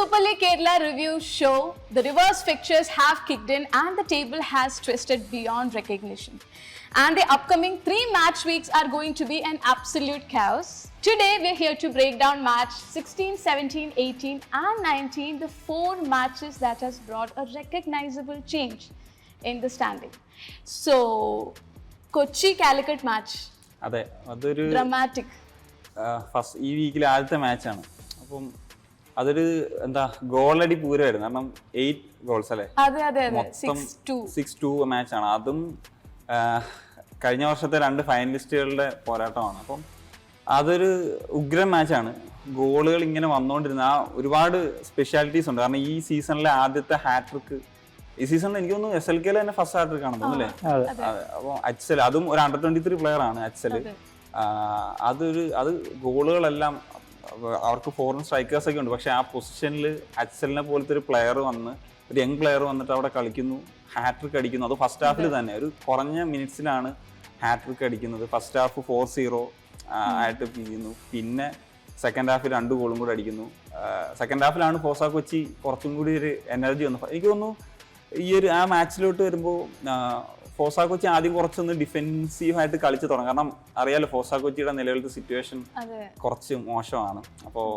Super League Kerala review show, the reverse fixtures have kicked in and the table has twisted beyond recognition. And the upcoming 3 match weeks are going to be an absolute chaos. Today we're here to break down match 16, 17, 18 and 19, the 4 matches that has brought a recognizable change in the standing. So, Kochi Calicut match. അതെ അതൊരു dramatic. First ഈ വീക്കിലെ ആദ്യത്തെ മാച്ചാണ്. അപ്പം അതൊരു എന്താ ഗോളടി പൂരമായിരുന്നു. കാരണം 8 goals അല്ലേ? അതെ അതെ അതെ 6-2 മാച്ചാണ്. അതും കഴിഞ്ഞ വർഷത്തെ 2 ഫൈനലിസ്റ്റുകളുടെ പോരാട്ടമാണ്. അപ്പം അതൊരു ഉഗ്രൻ മാച്ചാണ്. ഗോളുകൾ ഇങ്ങനെ വന്നുകൊണ്ടിരുന്ന ഒരുപാട് സ്പെഷ്യാലിറ്റീസ് ഉണ്ട്. കാരണം ഈ സീസണിലെ ആദ്യത്തെ ഹാട്രിക്ക്, ഈ സീസണിൽ എനിക്ക് തോന്നുന്നു SLK തന്നെ ഫസ്റ്റ് ഹാട്രിക് ആണ് തോന്നുന്നല്ലേ? അപ്പോൾ അച്ഛൽ, അതും ഒരു under-23 പ്ലെയർ ആണ് അച്ഛൽ. അത് ഗോളുകളെല്ലാം അവർക്ക് ഫോറിൻ സ്ട്രൈക്കേഴ്സ് ഒക്കെ ഉണ്ട്. പക്ഷെ ആ പൊസിഷനിൽ അച്ഛലിനെ പോലത്തെ ഒരു പ്ലെയർ വന്ന്, ഒരു യങ് പ്ലെയർ വന്നിട്ട് അവിടെ കളിക്കുന്നു, ഹാട്രിക് അടിക്കുന്നു. അത് ഫസ്റ്റ് ഹാഫിൽ തന്നെ ഒരു കുറഞ്ഞ മിനിറ്റ്സിലാണ് ഹാട്രിക് അടിക്കുന്നത്. ഫസ്റ്റ് ഹാഫ് 4-0 ആയിട്ട് പിരിയുന്നു. പിന്നെ സെക്കൻഡ് ഹാഫിൽ 2 ഗോളും കൂടി അടിക്കുന്നു. സെക്കൻഡ് ഹാഫിലാണ് ഫോസ കൊച്ചി കുറച്ചും കൂടി ഒരു എനർജി വന്നു. എനിക്ക് തോന്നുന്നു ആ മാച്ചിലോട്ട് വരുമ്പോൾ ഫോസ കൊച്ചി ആദ്യം കുറച്ചൊന്ന് ഡിഫെൻസീവായിട്ട് കളിച്ച് തുടങ്ങും. കാരണം അറിയാലോ ഫോസ കൊച്ചിയുടെ നിലവിലത്തെ സിറ്റുവേഷൻ കുറച്ച് മോശമാണ്. അപ്പോൾ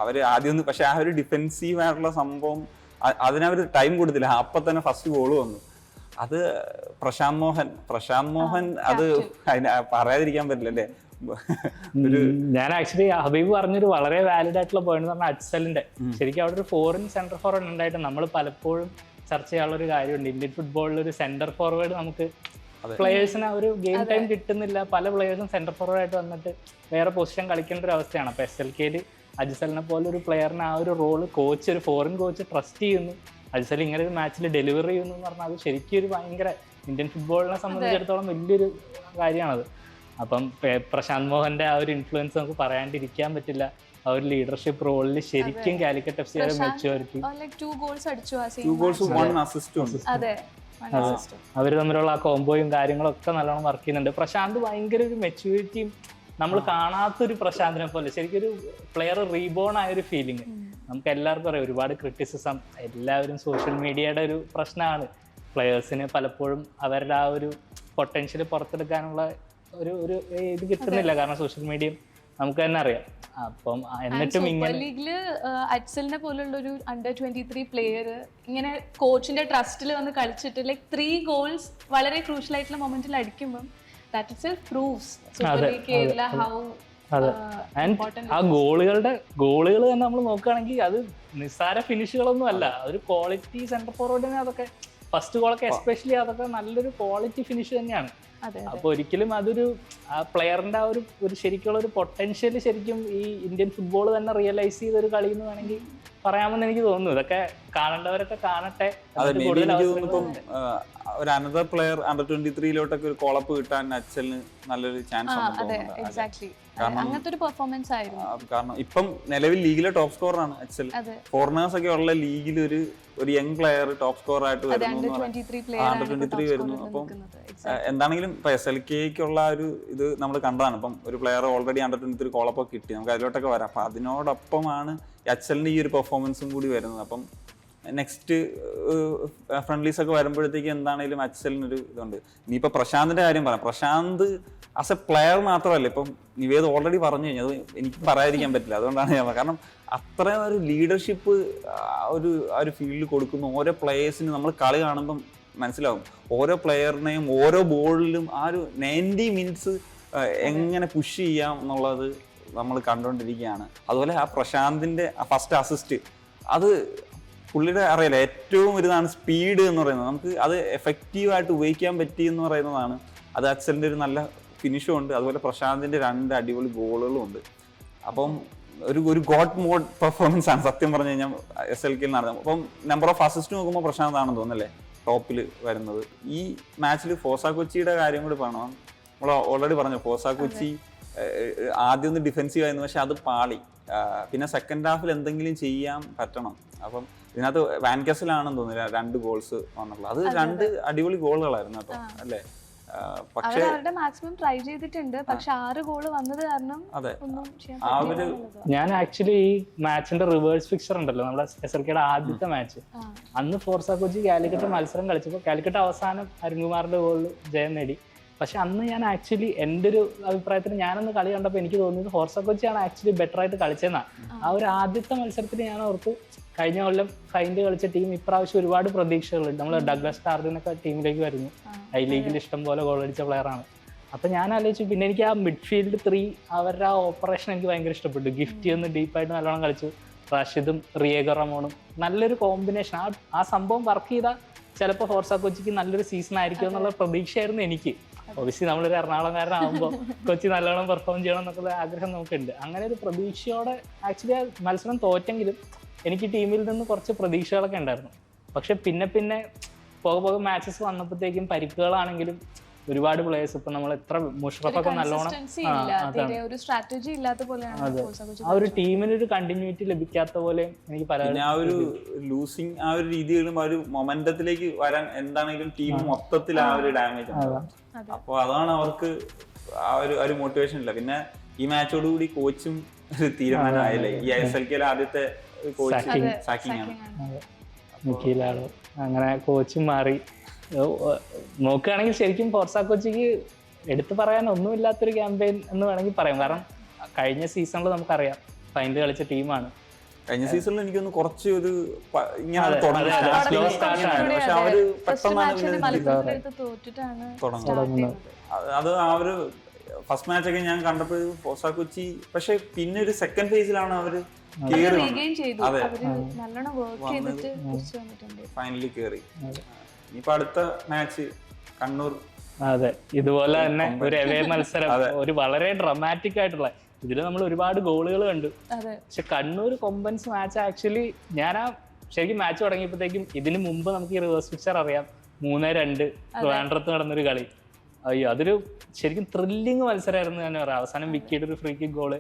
അവർ ആദ്യം പക്ഷെ ആ ഒരു ഡിഫെൻസീവ് ആയിട്ടുള്ള സംഭവം അതിനവർ ടൈം കൊടുത്തില്ല. അപ്പം തന്നെ ഫസ്റ്റ് ഗോള് വന്നു. അത് പ്രശാന്ത് മോഹൻ അത് പറയാതിരിക്കാൻ പറ്റില്ല അല്ലേ? ഞാൻ ആക്ച്വലി ഹബീബ് പറഞ്ഞൊരു വളരെ വാലിഡ് ആയിട്ടുള്ള പോയിന്റ് പറഞ്ഞാൽ അച്ഛലിന്റെ ശരിക്കും അവിടെ ഒരു ഫോറിൻ സെന്റർ ഫോർവേഡ് ഉണ്ടായിട്ട് നമ്മൾ പലപ്പോഴും ചർച്ച ചെയ്യാനുള്ള ഒരു കാര്യമുണ്ട്. ഇന്ത്യൻ ഫുട്ബോളിൽ ഒരു സെന്റർ ഫോർവേഡ് നമുക്ക് പ്ലെയേഴ്സിന് ഒരു ഗെയിം ടൈം കിട്ടുന്നില്ല. പല പ്ലെയേഴ്സും സെന്റർ ഫോർവേഡ് ആയിട്ട് വന്നിട്ട് വേറെ പൊസിഷൻ കളിക്കേണ്ട ഒരു അവസ്ഥയാണ്. അപ്പോൾ SLKയിൽ അജ്സലിനെ പോലെ ഒരു പ്ലെയറിന് ആ ഒരു റോള് കോച്ച്, ഒരു ഫോറിൻ കോച്ച് ട്രസ്റ്റ് ചെയ്യുന്നു. അജ്സൽ ഇങ്ങനെ ഒരു മാച്ചിൽ ഡെലിവറി ചെയ്യുന്നു എന്ന് പറഞ്ഞാൽ അത് ശരിക്കും ഒരു ഭയങ്കര ഇന്ത്യൻ ഫുട്ബോളിനെ സംബന്ധിച്ചിടത്തോളം വലിയൊരു കാര്യമാണത്. അപ്പം പ്രശാന്ത് മോഹന്റെ ആ ഒരു ഇൻഫ്ലുവൻസ് നമുക്ക് പറയാണ്ടിരിക്കാൻ പറ്റില്ല. ആ ഒരു ലീഡർഷിപ്പ് റോളിൽ ശരിക്കും കാലിക്കറ്റ് FC മെച്ചൂരിറ്റി. അവർ തമ്മിലുള്ള ആ കോംബോയും കാര്യങ്ങളൊക്കെ നല്ലോണം വർക്ക് ചെയ്യുന്നുണ്ട്. പ്രശാന്ത് ഭയങ്കര ഒരു മെച്യൂരിറ്റിയും നമ്മൾ കാണാത്തൊരു പ്രശാന്തിനെ പോലെ ശരിക്കും ഒരു പ്ലെയർ റീബോൺ ആയ ഒരു ഫീലിംഗ് നമുക്ക് എല്ലാവർക്കും അറിയാം. ഒരുപാട് ക്രിറ്റിസിസം എല്ലാവരും സോഷ്യൽ മീഡിയയുടെ ഒരു പ്രശ്നമാണ്. പ്ലെയേഴ്സിന് പലപ്പോഴും അവരുടെ ആ ഒരു പൊട്ടൻഷ്യൽ പുറത്തെടുക്കാനുള്ള ഒരു ഇത് കിട്ടുന്നില്ല. കാരണം സോഷ്യൽ മീഡിയ നമുക്ക് തന്നെ അറിയാം. അപ്പം എന്നിട്ടും ഇങ്ങനെ ലീഗില് അച്ഛലിനെ പോലുള്ള ഒരു under-23 പ്ലെയർ ഇങ്ങനെ കോച്ചിന്റെ ട്രസ്റ്റിൽ വന്ന് കളിച്ചിട്ട് 3 ഗോൾസ് വളരെ ക്രൂഷ്യൽ ആയിട്ടുള്ള മൊമെന്റിൽ അടിക്കുമ്പോൾ that itself proves Super League Kerala how ആ ഗോളുകൾ തന്നെ നമ്മൾ നോക്കുകയാണെങ്കിൽ അത് നിസ്സാര ഫിനിഷുകളൊന്നും അല്ല. ഒരു ക്വാളിറ്റി സെന്റർ ഫോർവേഡിന് അതൊക്കെ ഫസ്റ്റ് ഗോളൊക്കെ എസ്പെഷ്യലി അതൊക്കെ നല്ലൊരു ക്വാളിറ്റി ഫിനിഷ് തന്നെയാണ്. അപ്പൊ ഒരിക്കലും അതൊരു ആ പ്ലെയറിന്റെ ആ ഒരു ശരിക്കുള്ള ഒരു പൊട്ടൻഷ്യൽ ശരിക്കും ഈ ഇന്ത്യൻ ഫുട്ബോൾ തന്നെ റിയലൈസ് ചെയ്ത ഒരു കളി എന്ന് വേണമെങ്കിൽ പറയാമെന്ന് എനിക്ക് തോന്നുന്നു. ഇതൊക്കെ കാണേണ്ടവരൊക്കെ കാണട്ടെ. ഒരു അനദർ പ്ലെയർ under-23 ഒരു കോളപ്പ് കിട്ടാൻ അച്ഛലിന് നല്ലൊരു ചാൻസ് കാരണം ഇപ്പം നിലവിൽ ലീഗിലെ ടോപ്പ് സ്കോറാണ് അച്ഛൽ. ഫോറിനേഴ്സ് ഒക്കെ ഉള്ള ലീഗിൽ ഒരു യങ് പ്ലെയർ ടോപ്പ് സ്കോർ ആയിട്ട് വരുന്നു, under-23 വരുന്നു. അപ്പം എന്താണെങ്കിലും ഇപ്പൊ SLKക്കുള്ള ഒരു ഇത് നമ്മൾ കണ്ടതാണ്. ഇപ്പം ഒരു പ്ലെയർ ഓൾറെഡി under-23 കോളപ്പ് കിട്ടി, നമുക്ക് അതിലോട്ടൊക്കെ വരാം. അപ്പൊ അതിനോടൊപ്പമാണ് അച്ഛലിന്റെ ഈ ഒരു പെർഫോമൻസും കൂടി വരുന്നത്. അപ്പം നെക്സ്റ്റ് ഫ്രണ്ട്ലീസ് ഒക്കെ വരുമ്പോഴത്തേക്ക് എന്താണെങ്കിലും അച്ഛലിനൊരു ഇതുണ്ട്. ഇനിയിപ്പോൾ പ്രശാന്തിന്റെ കാര്യം പറയാം. പ്രശാന്ത് ആസ് എ പ്ലെയർ മാത്രമല്ല, ഇപ്പം നിവേദ് ഓൾറെഡി പറഞ്ഞു കഴിഞ്ഞാൽ അത് എനിക്ക് പറയാതിരിക്കാൻ പറ്റില്ല. അതുകൊണ്ടാണ് ഞാൻ കാരണം അത്രയും ഒരു ലീഡർഷിപ്പ് ആ ഒരു ഫീൽഡിൽ കൊടുക്കുന്നു. ഓരോ പ്ലെയേഴ്സിന് നമ്മൾ കളി കാണുമ്പം മനസ്സിലാവും ഓരോ പ്ലെയറിനെയും ഓരോ ബോളിലും ആ ഒരു 90 മിനിറ്റ്സ് എങ്ങനെ പുഷ് ചെയ്യാം എന്നുള്ളത് നമ്മൾ കണ്ടുകൊണ്ടിരിക്കുകയാണ്. അതുപോലെ ആ പ്രശാന്തിന്റെ ഫസ്റ്റ് അസിസ്റ്റ്, അത് പുള്ളിയുടെ അറിയില്ല ഏറ്റവും ഇതാണ് സ്പീഡ് എന്ന് പറയുന്നത്. നമുക്ക് അത് എഫക്റ്റീവായിട്ട് ഉപയോഗിക്കാൻ പറ്റി എന്ന് പറയുന്നതാണ്. അത് അച്ഛൻ്റെ ഒരു നല്ല ഫിനിഷും ഉണ്ട്. അതുപോലെ പ്രശാന്തിൻ്റെ 2 അടിപൊളി ഗോളുകളും ഉണ്ട്. അപ്പം ഒരു ഗോഡ് മോഡ് പെർഫോമൻസ് ആണ് സത്യം പറഞ്ഞു കഴിഞ്ഞാൽ SLKയിൽ നടന്നത്. അപ്പം നമ്പർ ഓഫ് അസിസ്റ്റ് നോക്കുമ്പോൾ പ്രശാന്താണെന്ന് തോന്നുന്നല്ലേ ടോപ്പിൽ വരുന്നത്. ഈ മാച്ചിൽ ഫോസ കൊച്ചിയുടെ കാര്യം കൂടി പറയണം. നമ്മൾ ഓൾറെഡി പറഞ്ഞു ഫോസ കൊച്ചി ആദ്യം ഒന്ന് ഡിഫെൻസീവ് ആയിരുന്നു, പക്ഷെ അത് പാളി. പിന്നെ സെക്കൻഡ് ഹാഫിൽ എന്തെങ്കിലും ചെയ്യാൻ പറ്റണം. അപ്പം ഇതിനകത്ത് വാൻകസിലാണെന്ന് തോന്നുന്നില്ല 2 ഗോൾസ് വന്നിട്ടുള്ളത്. അത് 2 അടിപൊളി ഗോളുകളായിരുന്നു കേട്ടോ അല്ലേ? പക്ഷേ അവരുടെ മാക്സിമം ട്രൈ ചെയ്തിട്ടുണ്ട്, പക്ഷെ 6 ഗോൾ വന്നത് കാരണം ഒന്നും ചെയ്യാൻ പറ്റില്ല. ഞാൻ ആക്ച്വലി ഈ മാച്ചിന്റെ റിവേഴ്സ് ഫിക്സർ ഉണ്ടല്ലോ, നമ്മുടെ SLKയുടെ ആദ്യത്തെ മാച്ച്, അന്ന് ഫോർസ കൊച്ചി കാലിക്കറ്റ് മത്സരം കളിച്ചപ്പോൾ കാലിക്കറ്റ് അവസാനം അരുൺകുമാറിന്റെ ഗോളിൽ ജയം നേടി. പക്ഷെ അന്ന് ഞാൻ ആക്ച്വലി എൻ്റെ ഒരു അഭിപ്രായത്തിൽ ഞാനൊന്ന് കളി കണ്ടപ്പോൾ എനിക്ക് തോന്നിയത് ഫോർസ കൊച്ചിയാണ് ആക്ച്വലി ബെറ്റർ ആയിട്ട് കളിച്ചതെന്നാണ്. ആ ഒരു ആദ്യത്തെ മത്സരത്തിൽ ഞാൻ ഓർത്തു കഴിഞ്ഞ കൊല്ലം ഫൈനൽ കളിച്ച ടീം ഇപ്രാവശ്യം ഒരുപാട് പ്രതീക്ഷകളുണ്ട്. നമ്മൾ ഡഗ്ലസ് ടാർഡിനൊക്കെ ടീമിലേക്ക് വരുന്നു, ഐ ലീഗിൽ ഇഷ്ടം പോലെ ഗോൾ അടിച്ച പ്ലെയറാണ്. അപ്പം ഞാൻ ആലോചിച്ചു, പിന്നെ എനിക്ക് ആ മിഡ്ഫീൽഡ് 3 അവരുടെ ആ ഓപ്പറേഷൻ എനിക്ക് ഭയങ്കര ഇഷ്ടപ്പെട്ടു. ഗിഫ്റ്റി ഒന്ന് ഡീപ്പായിട്ട് നല്ലോണം കളിച്ചു, റഷിദും റിയേഗോ റമോണും നല്ലൊരു കോമ്പിനേഷൻ. ആ സംഭവം വർക്ക് ചെയ്താൽ ചിലപ്പോൾ ഫോർസ കൊച്ചിക്ക് നല്ലൊരു സീസൺ ആയിരിക്കും എന്നുള്ള പ്രതീക്ഷയായിരുന്നു എനിക്ക്. ഒബിയസ്ലി നമ്മളൊരു എറണാകുളംകാരനാകുമ്പോൾ കൊച്ചി നല്ലോണം പെർഫോം ചെയ്യണം എന്നൊക്കെ ആഗ്രഹം നമുക്കുണ്ട്. അങ്ങനെ ഒരു പ്രതീക്ഷയോടെ ആക്ച്വലി ആ മത്സരം തോറ്റെങ്കിലും എനിക്ക് ടീമിൽ നിന്ന് കുറച്ച് പ്രതീക്ഷകളൊക്കെ ഉണ്ടായിരുന്നു. പക്ഷെ പിന്നെ പോകെ മാച്ചസ് വന്നപ്പോഴത്തേക്കും പരിക്കുകളാണെങ്കിലും ഒരുപാട് പ്ലേയേഴ്സ്, ഇപ്പൊ നമ്മൾ എത്ര മുഷറഫൊക്കെ നല്ലോണം ആ ഒരു ടീമിനൊരു കണ്ടിന്യൂറ്റി ലഭിക്കാത്ത പോലെ എനിക്ക് പല ആ ഒരു ലൂസിങ് ആ ഒരു രീതിയിലും ആ ഒരു മൊമെന്റത്തിലേക്ക് വരാൻ എന്താണെങ്കിലും ടീം മൊത്തത്തിൽ ആ ഒരു ഡാമേജ് ആണ്. അപ്പൊ അതാണ് അവർക്ക് ആ ഒരു മോട്ടിവേഷൻ ഇല്ല. പിന്നെ ഈ മാച്ചോടുകൂടി കോച്ചും ഒരു തീരുമാനമായില്ലേ, ഈ SLKയിലെ ആദ്യത്തെ കോച്ച് സാക്കിങ് ആണ്. അങ്ങനെ കോച്ചും മാറി. നോക്കുകയാണെങ്കിൽ ശരിക്കും ഫോർസ കൊച്ചിക്ക് എടുത്തു പറയാൻ ഒന്നുമില്ലാത്തൊരു ക്യാമ്പയിൻ എന്ന് വേണമെങ്കിൽ പറയാം. കാരണം കഴിഞ്ഞ സീസണിൽ നമുക്കറിയാം ഫൈനൽ കളിച്ച ടീമാണ്. കഴിഞ്ഞ സീസണിൽ എനിക്കൊന്ന് കുറച്ച് ഒരു ഇങ്ങനെ പക്ഷെ അവര് പെട്ടെന്നാണ് തുടങ്ങുന്നത്. അത് ആ ഒരു ഫസ്റ്റ് മാച്ച് ഒക്കെ ഞാൻ കണ്ടപ്പോൾ ഫോർസ കൊച്ചി, പക്ഷെ പിന്നെ ഒരു സെക്കൻഡ് ഫേസിലാണ് അവര് ഫൈനലി കേറി. ഇനിയിപ്പോ അടുത്ത മാച്ച് കണ്ണൂർ. അതെ, ഇതുപോലെ തന്നെ ഒരു എവേ മത്സരം, ഒരു വളരെ ഡ്രമാറ്റിക് ആയിട്ടുള്ള, ഇതിൽ നമ്മൾ ഒരുപാട് ഗോളുകൾ കണ്ടു. പക്ഷെ കണ്ണൂർ കൊമ്പൻസ് മാച്ച് ആക്ച്വലി ഞാൻ ശരിക്കും മാച്ച് തുടങ്ങിയപ്പോഴത്തേക്കും, ഇതിന് മുമ്പ് നമുക്ക് ഈ റിവേഴ്സ് പിക്ചർ അറിയാം, 3-2 ട്രിവാൻഡ്രത്ത് നടന്നൊരു കളി. അയ്യോ, അതൊരു ശരിക്കും ത്രില്ലിങ് മത്സരമായിരുന്നു തന്നെ പറയാം. അവസാനം വിക്കിയുടെ ഒരു ഫ്രീ കിക്ക് ഗോള്,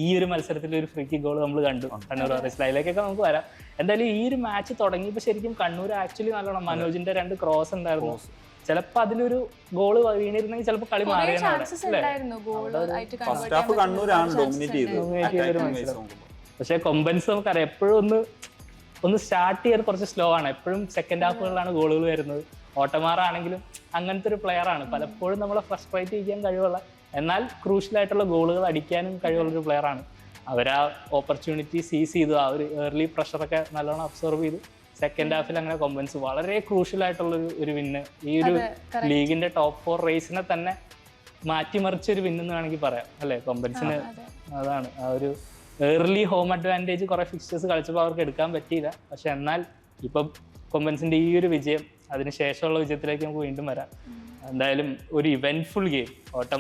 ഈ ഒരു മത്സരത്തിൽ ഒരു ഫ്രീ കിക്ക് ഗോൾ നമ്മൾ കണ്ടു കണ്ണൂർ വാരിയേഴ്സ്. അതിലേക്കൊക്കെ നമുക്ക് വരാം. എന്തായാലും ഈ ഒരു മാച്ച് തുടങ്ങിയപ്പോൾ ശരിക്കും കണ്ണൂർ ആക്ച്വലി നല്ലോണം, മനോജിന്റെ 2 ക്രോസ് ഉണ്ടായിരുന്നു. ചിലപ്പോൾ അതിലൊരു ഗോള് വീണിരുന്നെങ്കിൽ ചിലപ്പോൾ കളി മാറിയാണ്. പക്ഷെ കൊമ്പൻസ് നമുക്കറിയാം എപ്പോഴും ഒന്ന് സ്റ്റാർട്ട് ചെയ്യാൻ കുറച്ച് സ്ലോ ആണ്. എപ്പോഴും സെക്കൻഡ് ഹാഫുകളിലാണ് ഗോളുകൾ വരുന്നത്. ഓട്ടമാറാണെങ്കിലും അങ്ങനത്തെ ഒരു പ്ലെയർ ആണ്. പലപ്പോഴും നമ്മളെ ഫ്രസ്ട്രേറ്റ് ചെയ്യാൻ കഴിവുള്ള, എന്നാൽ ക്രൂഷ്യലായിട്ടുള്ള ഗോളുകൾ അടിക്കാനും കഴിവുള്ളൊരു പ്ലെയർ ആണ്. അവരാ ഓപ്പർച്യൂണിറ്റി സീസ് ചെയ്തു, ആ ഒരു ഏർലി പ്രഷറൊക്കെ നല്ലോണം അബ്സോർവ് ചെയ്തു. സെക്കൻഡ് ഹാഫിൽ അങ്ങനെ കൊമ്പൻസ് വളരെ ക്രൂഷ്യലായിട്ടുള്ള ഒരു വിന്ന്, ഈ ഒരു ലീഗിന്റെ ടോപ്പ് 4 റേസിനെ തന്നെ മാറ്റിമറിച്ചൊരു വിന്നെന്ന് വേണമെങ്കിൽ പറയാം അല്ലെ കൊമ്പൻസിന്. അതാണ് ആ ഒരു ഏർലി ഹോം അഡ്വാൻറ്റേജ് കുറെ ഫിക്സ്റ്റേഴ്സ് കളിച്ചപ്പോൾ അവർക്ക് എടുക്കാൻ പറ്റിയില്ല. പക്ഷെ എന്നാൽ ഇപ്പം കൊമ്പൻസിന്റെ ഈ ഒരു വിജയം, അതിനുശേഷമുള്ള വിജയത്തിലേക്ക് നമുക്ക് വീണ്ടും വരാം. എന്തായാലും ഒരു ഇവന്റ്ഫുൾ ഗെയിം.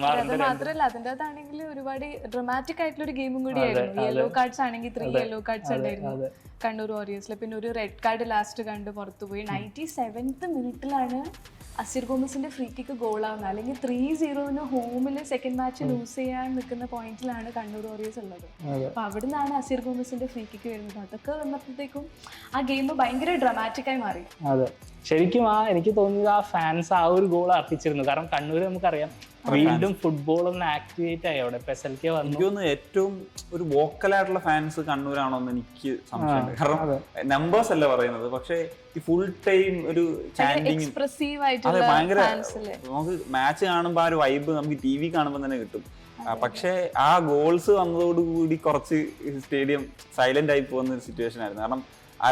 മാത്രമല്ല അതിൻ്റെ അകത്താണെങ്കിൽ ഒരുപാട് ഡ്രമാറ്റിക് ആയിട്ടുള്ള ഒരു ഗെയിമും കൂടിയായിരുന്നു. യെല്ലോ കാർഡ്സ് ആണെങ്കിൽ 3 യെല്ലോ കാർഡ്സ് ഉണ്ടായിരുന്നു കണ്ണൂർ വാരിയേഴ്സിൽ. പിന്നെ ഒരു റെഡ് കാർഡ് ലാസ്റ്റ് കണ്ട് പുറത്തുപോയി. 97th മിനിറ്റിലാണ് അസിർ ഗോമസിന്റെ ഫ്രീ കിക്ക് ഗോളാവുന്നത്. അല്ലെങ്കിൽ 3-0 ഹോമിൽ സെക്കൻഡ് മാച്ച് ലൂസ് ചെയ്യാൻ നിൽക്കുന്ന പോയിന്റിലാണ് കണ്ണൂർ വാരിയേഴ്സ് ഉള്ളത്. അപ്പൊ അവിടെ നിന്നാണ് അസിർ ഗോമസിന്റെ ഫ്രീ കിക്ക് വരുന്നത്. അതൊക്കെ വന്നപ്പോഴത്തേക്കും ആ ഗെയിം ഭയങ്കര ഡ്രമാറ്റിക് ആയി മാറി. അതെ, ശരിക്കും എനിക്ക് തോന്നിയത് ആ ഫാൻസ് ആ ഒരു ഗോൾ അർപ്പിച്ചിരുന്നു. കാരണം കണ്ണൂർ നമുക്കറിയാം വീണ്ടും ഫുട്ബോൾ ഒന്ന് ആക്ടിവേറ്റ് ആയി അവിടെ. SLK വന്നു. എനിക്ക് തോന്നുന്നു ഏറ്റവും ഒരു വോക്കലായിട്ടുള്ള ഫാൻസ് കണ്ണൂരാണോ എന്ന് എനിക്ക് സംശയമുണ്ട്. കാരണം നമ്പേഴ്സ് അല്ല പറയുന്നത്, പക്ഷെ ഈ ഫുൾ ടൈം ഒരു ചാൻഡിങ്, അതെ ഭയങ്കര. നമുക്ക് മാച്ച് കാണുമ്പോൾ ആ ഒരു വൈബ് നമുക്ക് TV കാണുമ്പോൾ തന്നെ കിട്ടും. പക്ഷെ ആ ഗോൾസ് വന്നതോടുകൂടി കുറച്ച് സ്റ്റേഡിയം സൈലന്റ് ആയി പോകുന്ന ഒരു സിറ്റുവേഷൻ ആയിരുന്നു. കാരണം ആ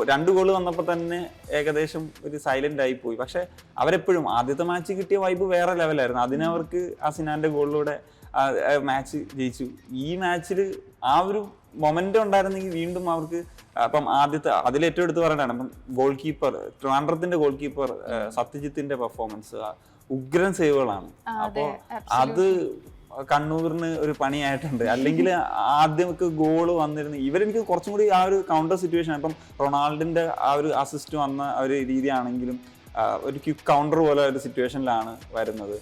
രണ്ട് ഗോള് വന്നപ്പോൾ തന്നെ ഏകദേശം ഒരു സൈലന്റ് ആയി പോയി. പക്ഷെ അവരെപ്പോഴും ആദ്യത്തെ മാച്ച് കിട്ടിയ വൈബ് വേറെ ലെവലായിരുന്നു. അതിനവർക്ക് ആ സിനാന്റെ ഗോളിലൂടെ മാച്ച് ജയിച്ചു. ഈ മാച്ചിൽ ആ ഒരു മൊമെന്റ് ഉണ്ടായിരുന്നെങ്കിൽ വീണ്ടും അവർക്ക് അപ്പം അതിലേറ്റവും എടുത്ത് പറയണ്ടാണ്. അപ്പം ഗോൾ കീപ്പർ, ട്രിവാൻഡ്രത്തിന്റെ ഗോൾ കീപ്പർ സത്യജിത്തിന്റെ പെർഫോമൻസ് ഉഗ്രൻ സേവുകളാണ്. അപ്പോൾ അത് കണ്ണൂരിന് ഒരു പണിയായിട്ടുണ്ട്. അല്ലെങ്കിൽ ആദ്യമൊക്കെ ഗോള് വന്നിരുന്നു ഇവരെനിക്ക് കുറച്ചും കൂടി ആ ഒരു കൗണ്ടർ സിറ്റുവേഷൻ, ഇപ്പം റൊണാൾഡിന്റെ ആ ഒരു അസിസ്റ്റ് വന്ന ഒരു രീതിയാണെങ്കിലും ഒരു ക്വിക്ക് കൗണ്ടർ പോലെ ഒരു സിറ്റുവേഷനിലാണ് വരുന്നത്.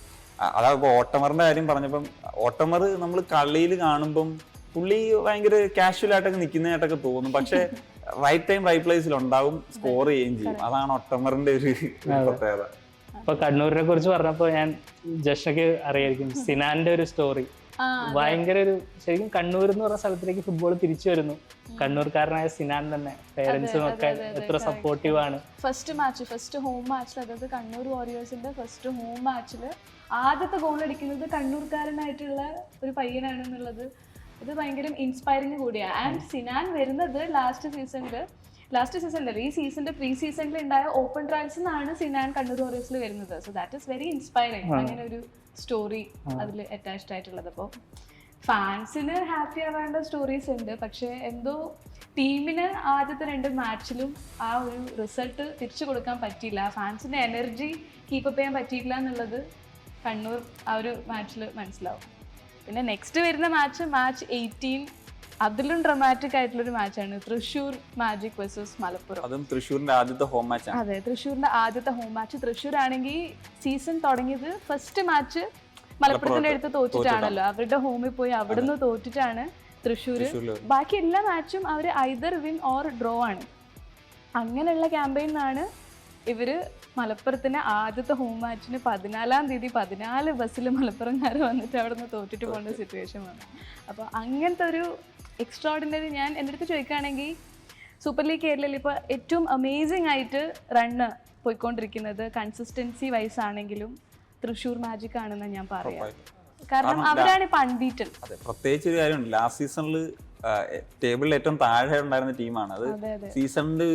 അതാ ഇപ്പോൾ ഓട്ടമറിന്റെ കാര്യം പറഞ്ഞപ്പം, ഓട്ടമർ നമ്മൾ കളിയിൽ കാണുമ്പം പുള്ളി ഭയങ്കര കാഷ്വൽ ആയിട്ടൊക്കെ നിൽക്കുന്നതായിട്ടൊക്കെ തോന്നും. പക്ഷെ റൈറ്റ് ടൈം റൈറ്റ് പ്ലേസിൽ ഉണ്ടാവും, സ്കോർ ചെയ്യുകയും ചെയ്യും. അതാണ് ഒട്ടമറിന്റെ ഒരു പ്രത്യേകത. ഇപ്പൊ കണ്ണൂരിനെ കുറിച്ച് പറഞ്ഞപ്പോ ഞാൻ ജഷ്നക്ക് അറിയായിരിക്കും സിനാന്റെ ഒരു സ്റ്റോറി. ഭയങ്കര ഒരു ശരിക്കും കണ്ണൂർ എന്ന് പറഞ്ഞ സ്ഥലത്തിലേക്ക് ഫുട്ബോൾ തിരിച്ചു വരുന്നു. കണ്ണൂർക്കാരനായ സിനാൻ തന്നെ പേരൻസും ഒക്കെ എത്ര സപ്പോർട്ടീവ് ആണ്. ഫസ്റ്റ് ഹോം മാച്ചിൽ, അതായത് കണ്ണൂർ വാരിയേഴ്സിന്റെ ഫസ്റ്റ് ഹോം മാച്ചിൽ ആദ്യത്തെ ഗോൾ അടിക്കുന്നത് കണ്ണൂർക്കാരനായിട്ടുള്ള ഒരു പയ്യനാണെന്നുള്ളത് ഇത് ഭയങ്കര ഇൻസ്പയറിംഗ് കൂടിയാണ്. ആൻഡ് സിനാൻ വരുന്നത് ലാസ്റ്റ് സീസണിൽ ഈ സീസണിന്റെ പ്രീ സീസണിൽ ഉണ്ടായ ഓപ്പൺ ട്രയൽസിൽ നിന്നാണ് സിനാൻ കണ്ണൂർ വാരിയേഴ്സിൽ വരുന്നത്. So that is very inspiring. അങ്ങനെ ഒരു സ്റ്റോറി അതിൽ അറ്റാച്ച്ഡ് ആയിട്ടുള്ളത്. അപ്പോൾ ഫാൻസിന് ഹാപ്പി ആവേണ്ട സ്റ്റോറീസ് ഉണ്ട്, പക്ഷെ എന്തോ ടീമിന് ആദ്യത്തെ 2 മാച്ചിലും ആ ഒരു റിസൾട്ട് തിരിച്ചു കൊടുക്കാൻ പറ്റിയില്ല, ഫാൻസിന്റെ എനർജി കീപ്പപ്പ് ചെയ്യാൻ പറ്റിയില്ല എന്നുള്ളത് കണ്ണൂർ ആ ഒരു മാച്ചിൽ മനസ്സിലാവും. പിന്നെ നെക്സ്റ്റ് വരുന്ന മാച്ച് 18, അതിലും ഡ്രമാറ്റിക് ആയിട്ടുള്ളൊരു മാച്ചാണ് തൃശ്ശൂർ മാജിക് വേഴ്സസ് മലപ്പുറം. അതും തൃശ്ശൂരിന്റെ ആദ്യത്തെ ഹോം മാച്ചാണ്. അതെ, തൃശ്ശൂരിന്റെ ആദ്യത്തെ ഹോം മാച്ച്. തൃശ്ശൂർ ആണെങ്കിൽ സീസൺ തുടങ്ങിയത് ഫസ്റ്റ് മാച്ച് മലപ്പുറത്തിന്റെ അടുത്ത് തോറ്റിട്ടാണല്ലോ. അവരുടെ ഹോമിൽ പോയി അവിടുന്ന് തോറ്റിട്ടാണ് തൃശ്ശൂര്. ബാക്കി എല്ലാ മാച്ചും അവർ ഐദർ വിൻ ഓർ ഡ്രോ ആണ്. അങ്ങനെയുള്ള ക്യാമ്പയിനാണ് ഇവര് മലപ്പുറത്തിന് ആദ്യത്തെ ഹോം മാച്ചിന് 14-ാം തീയതി 14 ബസ്സിൽ മലപ്പുറംകാർ വന്നിട്ട് അവിടെ നിന്ന് തോറ്റിട്ട് പോകേണ്ട സിറ്റുവേഷൻ വന്നു. അപ്പോൾ അങ്ങനത്തെ ഒരു എക്സ്ട്രാordinary, ഞാൻ എൻ്റെ അടുത്ത് ചോദിക്കുകയാണെങ്കിൽ സൂപ്പർ ലീഗ് കേരളയിൽ ഇപ്പോൾ ഏറ്റവും അമേസിംഗ് ആയിട്ട് റണ്ണ് പോയിക്കൊണ്ടിരിക്കുന്നത് കൺസിസ്റ്റൻസി വൈസ് ആണെങ്കിലും തൃശ്ശൂർ മാജിക് ആണെന്ന് ഞാൻ പറയാം. കാരണം അവരാണ് ഇപ്പൊ അൺബീറ്റൻ. അതെ, പ്രത്യേകിച്ച് ഒരു കാര്യമുണ്ട്. ലാസ്റ്റ് സീസണിൽ ടേബിളിൽ ഏറ്റവും താഴെ ഉണ്ടായിരുന്ന ടീമാണ്. അത് സീസണിന്റെ